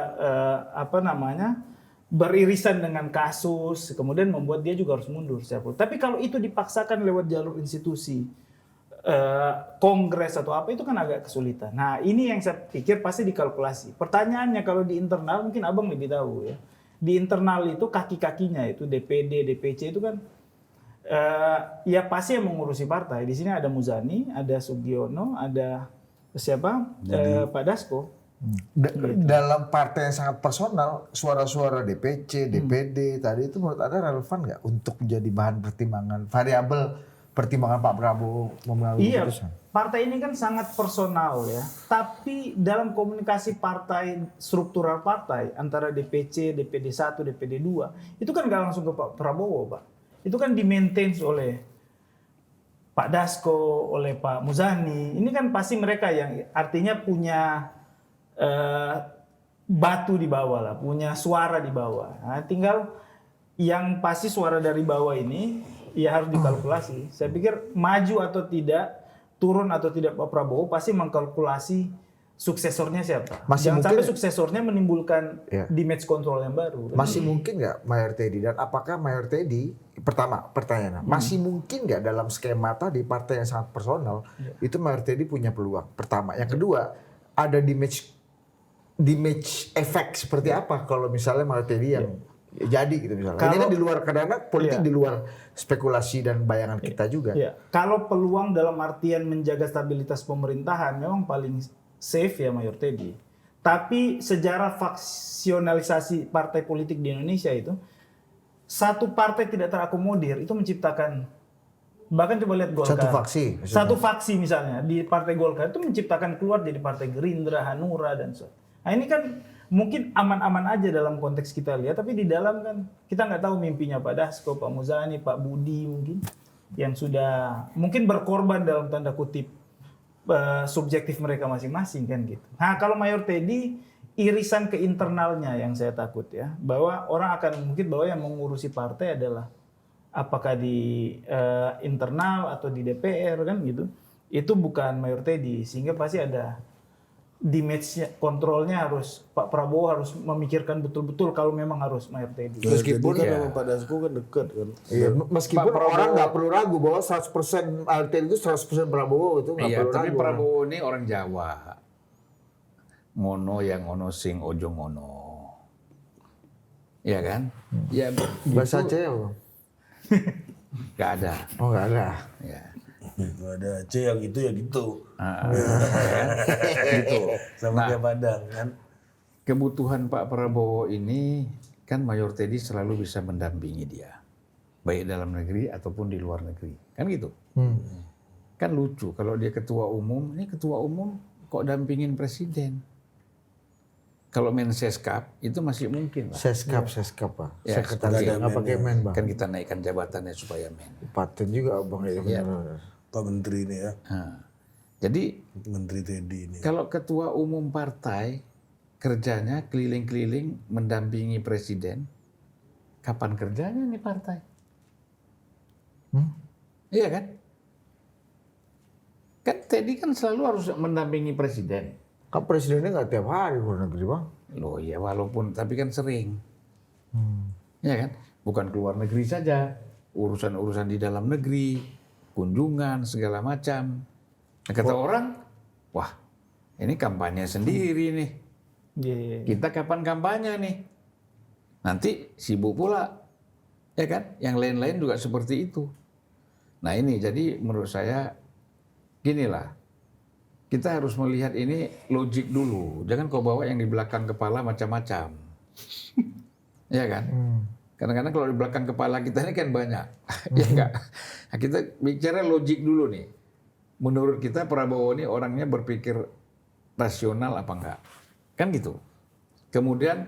beririsan dengan kasus, kemudian membuat dia juga harus mundur. Tapi kalau itu dipaksakan lewat jalur institusi, kongres atau apa, itu kan agak kesulitan. Nah ini yang saya pikir pasti dikalkulasi. Pertanyaannya kalau di internal mungkin abang lebih tahu ya. Di internal itu kaki-kakinya itu DPD, DPC itu kan ya pasti yang mengurusi partai. Di sini ada Muzani, ada Sugiono, ada siapa? Pak Dasko. Dalam partai yang sangat personal, suara-suara DPC, DPD tadi itu menurut Anda relevan nggak untuk menjadi bahan pertimbangan, variabel pertimbangan Pak Prabowo mengambil Iya, keputusan? partai ini kan sangat personal ya. Tapi dalam komunikasi partai, struktural partai antara DPC, DPD 1, DPD 2, itu kan nggak langsung ke Pak Prabowo, Pak. Itu kan di-maintain oleh Pak Dasko, oleh Pak Muzani. Ini kan pasti mereka yang artinya punya batu di bawah lah, punya suara di bawah. Nah, tinggal yang pasti suara dari bawah ini ya harus dikalkulasi. Saya pikir maju atau tidak, turun atau tidak Pak Prabowo pasti mengkalkulasi suksesornya siapa. Masih Jangan mungkin- sampai suksesornya menimbulkan Ya. damage control yang baru. Masih mungkin nggak Mayor Teddy, dan apakah Mayor Teddy, pertama pertanyaannya, masih mungkin nggak dalam skema tadi partai yang sangat personal itu Mayor Teddy punya peluang? Pertama, yang kedua ada damage effect seperti apa kalau misalnya Mayor Teddy yang jadi gitu misalnya. Ini kan di luar, kadang-kadang politik di luar spekulasi dan bayangan kita juga. Ya, kalau peluang dalam artian menjaga stabilitas pemerintahan memang paling safe ya Mayor Teddy. Tapi sejarah faksionalisasi partai politik di Indonesia itu, satu partai tidak terakomodir itu menciptakan, bahkan coba lihat Golkar. Satu faksi, maksudnya. Satu faksi misalnya di partai Golkar itu menciptakan keluar jadi partai Gerindra, Hanura dan sebagainya. Nah ini kan mungkin aman-aman aja dalam konteks kita lihat, tapi di dalam kan kita nggak tahu mimpinya Pak Dasko, Pak Muzani, Pak Budi mungkin yang sudah mungkin berkorban dalam tanda kutip subjektif mereka masing-masing kan gitu. Nah kalau Mayor Teddy irisan ke internalnya yang saya takut ya, bahwa orang akan mungkin bahwa yang mengurusi partai adalah apakah di internal atau di DPR kan gitu. Itu bukan Mayor Teddy, sehingga pasti ada damage kontrolnya harus Pak Prabowo harus memikirkan betul-betul kalau memang harus Mayor Teddy. Meskipun kan ya. sama Pak Dasko kan dekat kan. Iya, meskipun Pak Prabowo- orang nggak perlu ragu bahwa 100% Mayor Teddy itu 100% Prabowo, itu nggak Iya, perlu tapi ragu. Prabowo ini orang Jawa. Ngono yang ngono sing ojo ngono. Iya kan? Ya Bahasa gitu, Aceh apa? nggak ada. Oh nggak ada. Ya. Itu ada Aceh yang itu ya gitu. Gitu. Sama Nah, kayak Padang kan. kebutuhan Pak Prabowo ini kan Mayor Teddy selalu bisa mendampingi dia, baik dalam negeri ataupun di luar negeri, kan gitu. Kan lucu kalau dia ketua umum, ini ketua umum kok dampingin presiden. Kalau Menseskap itu masih mungkin, Pak. Seskap Pak. Ya, Sekretariat sebagai nggak pakai men bang. Kan kita naikkan jabatannya supaya men. Paten juga bang ya. Iya. benar. Pak Menteri ini ya. Nah, jadi Menteri Teddy ini. kalau ketua umum partai kerjanya keliling-keliling mendampingi presiden, kapan kerjanya nih partai? Iya kan? Kan Teddy kan selalu harus mendampingi presiden. Kan presidennya nggak tiap hari luar negeri bang. Loh ya walaupun, tapi kan sering. Ya kan? Bukan keluar negeri saja, urusan-urusan di dalam negeri, kunjungan segala macam. Nah, kata orang, wah ini kampanye sendiri nih. Iya. Kita kapan kampanye nih? Nanti sibuk pula Ya kan? Yang lain-lain juga seperti itu. Nah ini jadi menurut saya ginilah, kita harus melihat ini logik dulu. Jangan kau bawa yang di belakang kepala macam-macam. Ya kan? Kadang-kadang kalau di belakang kepala kita ini kan banyak. Ya enggak? Nah, kita bicara logik dulu nih. Menurut kita Prabowo ini orangnya berpikir rasional apa enggak? Kan gitu. Kemudian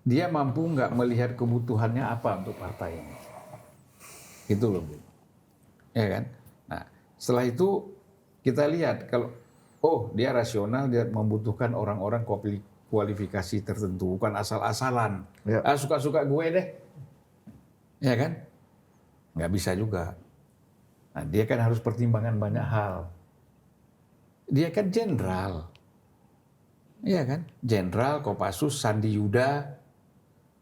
dia mampu nggak melihat kebutuhannya apa untuk partai ini. Gitu loh, Bu. Ya kan? Nah, setelah itu kita lihat kalau dia rasional, dia membutuhkan orang-orang kualifikasi tertentu, bukan asal-asalan. Ya. Suka-suka gue deh. Ya kan? Nggak bisa juga. Nah, dia kan harus pertimbangan banyak hal. Dia kan jenderal. Iya kan? Jenderal, Kopassus, Sandi Yuda.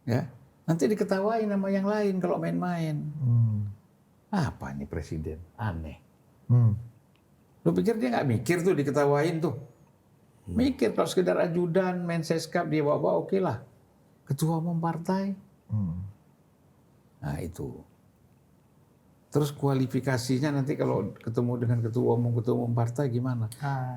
Ya. Nanti diketawain sama yang lain kalau main-main. Apa ini presiden? Aneh. Lu pikir dia nggak mikir tuh diketawain tuh? Mikir kalau sekedar ajudan, Menseskap dia bawa-bawa oke lah. Ketua umum partai. Nah itu. Terus kualifikasinya nanti kalau ketemu dengan ketua umum partai gimana?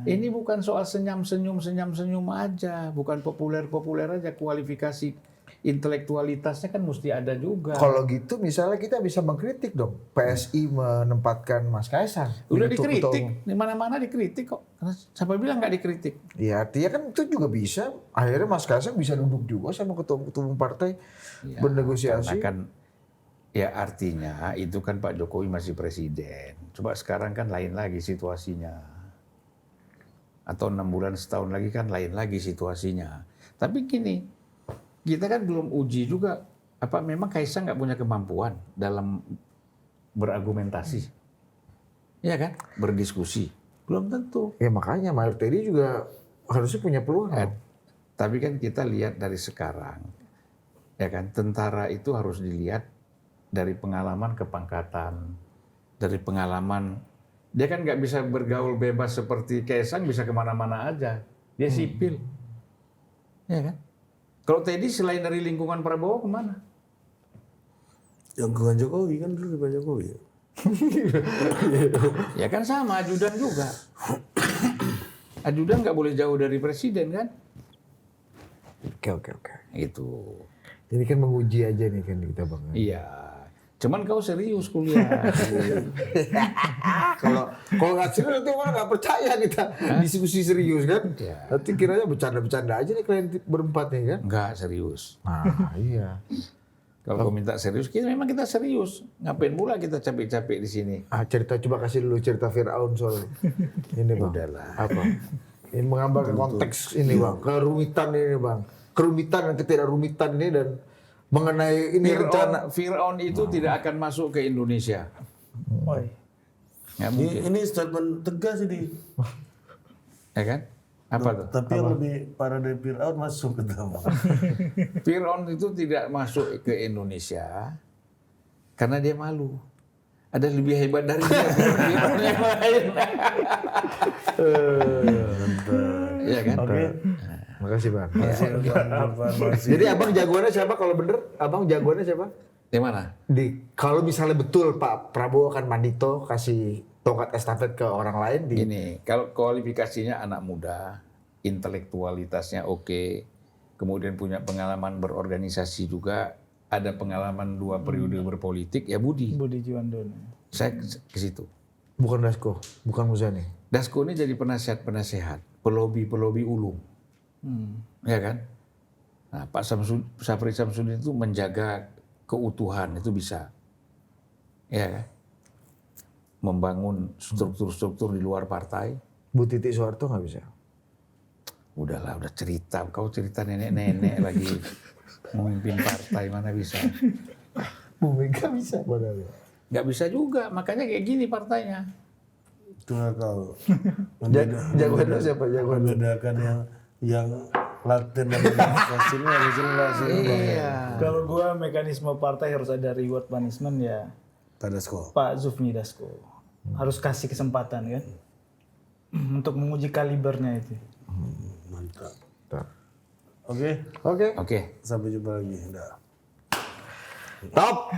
Ini bukan soal senyum-senyum aja, bukan populer-populer aja, kualifikasi intelektualitasnya kan mesti ada juga. Kalau gitu misalnya kita bisa mengkritik dong PSI menempatkan Mas Kaisang. Udah untuk ketua dikritik, umum. di mana-mana dikritik kok. Siapa bilang nggak dikritik? Ya artinya kan itu juga bisa. Akhirnya Mas Kaisang bisa duduk juga sama ketua umum partai Ya, bernegosiasi. karena kan ya artinya itu kan Pak Jokowi masih presiden. Coba sekarang kan lain lagi situasinya. Atau 6 bulan setahun lagi kan lain lagi situasinya. Tapi gini, kita kan belum uji juga apa memang Kaisang nggak punya kemampuan dalam berargumentasi. Ya kan? Berdiskusi. Belum tentu. Ya makanya Mayor Teddy juga harusnya punya peluang. Tapi kan kita lihat dari sekarang. Ya kan? Tentara itu harus dilihat dari pengalaman kepangkatan, dari pengalaman dia kan nggak bisa bergaul bebas seperti Kaisang bisa kemana-mana aja, dia sipil, ya kan? Kalau Teddy selain dari lingkungan Prabowo kemana? Yang lingkungan Jokowi kan dulu di Pak Jokowi ya. Ya kan sama, ajudan juga. Ajudan nggak boleh jauh dari presiden kan? Oke. Itu. Ini kan menguji aja nih kan kita Bang. Iya. Cuman kau serius kuliah. Kalau nggak serius nanti orang nggak percaya kita diskusi serius kan. Ya. Nanti kiranya bercanda-bercanda aja nih kalian berempat nih kan. Nggak serius. Nah iya. Kalau kau minta serius, memang kita serius. Ngapain pula kita capek-capek di sini? Coba kasih dulu cerita Firaun soal ini Bang. Udahlah. Apa? Ini menggambarkan konteks ini Bang, kerumitan ini Bang. Kerumitan dan ketidakrumitan ini dan mengenai ini rencana. Firaun itu tidak akan masuk ke Indonesia. Nggak mungkin. Ini statement tegas ini. Ya kan? Apa tuh? Tapi yang lebih parah dari Fir'aun masuk ke dalam. Firaun itu tidak masuk ke Indonesia karena dia malu. Ada lebih hebat dari dia. Firaun yang lain. Iya kan? Oke. Makasih Bang. Informasi. Jadi Abang jagoannya siapa kalau bener? Abang jagoannya siapa? Di mana? Kalau misalnya betul Pak Prabowo akan mandito kasih tongkat estafet ke orang lain di Gini, kalau kualifikasinya anak muda, intelektualitasnya oke, kemudian punya pengalaman berorganisasi juga, ada pengalaman 2 periode berpolitik, ya Budi. Budi Jiwandono. Saya ke situ. bukan Dasko, bukan Muzani. Dasko ini jadi penasehat, pelobi ulung. Ya kan? Nah, Pak Syafri Samsudin itu menjaga keutuhan, itu bisa. Ya kan? Membangun struktur-struktur di luar partai. Bu Titik Soeharto nggak bisa. Udahlah, udah cerita. Kau cerita nenek-nenek lagi memimpin partai, mana bisa. Bu Mega bisa padahal. Nggak bisa juga, makanya kayak gini partainya. Itu nggak tahu. Jagoannya siapa? Jagoan Membedakan yang laten dan hasilnya harus jelas. Iya. Kalau gua mekanisme partai harus ada reward punishment ya Tadasko. Pak Zufmi Dasko. Harus kasih kesempatan kan untuk menguji kalibernya itu. Mantap. Oke. Oke. Oke. Sampai jumpa lagi. Dah. Top.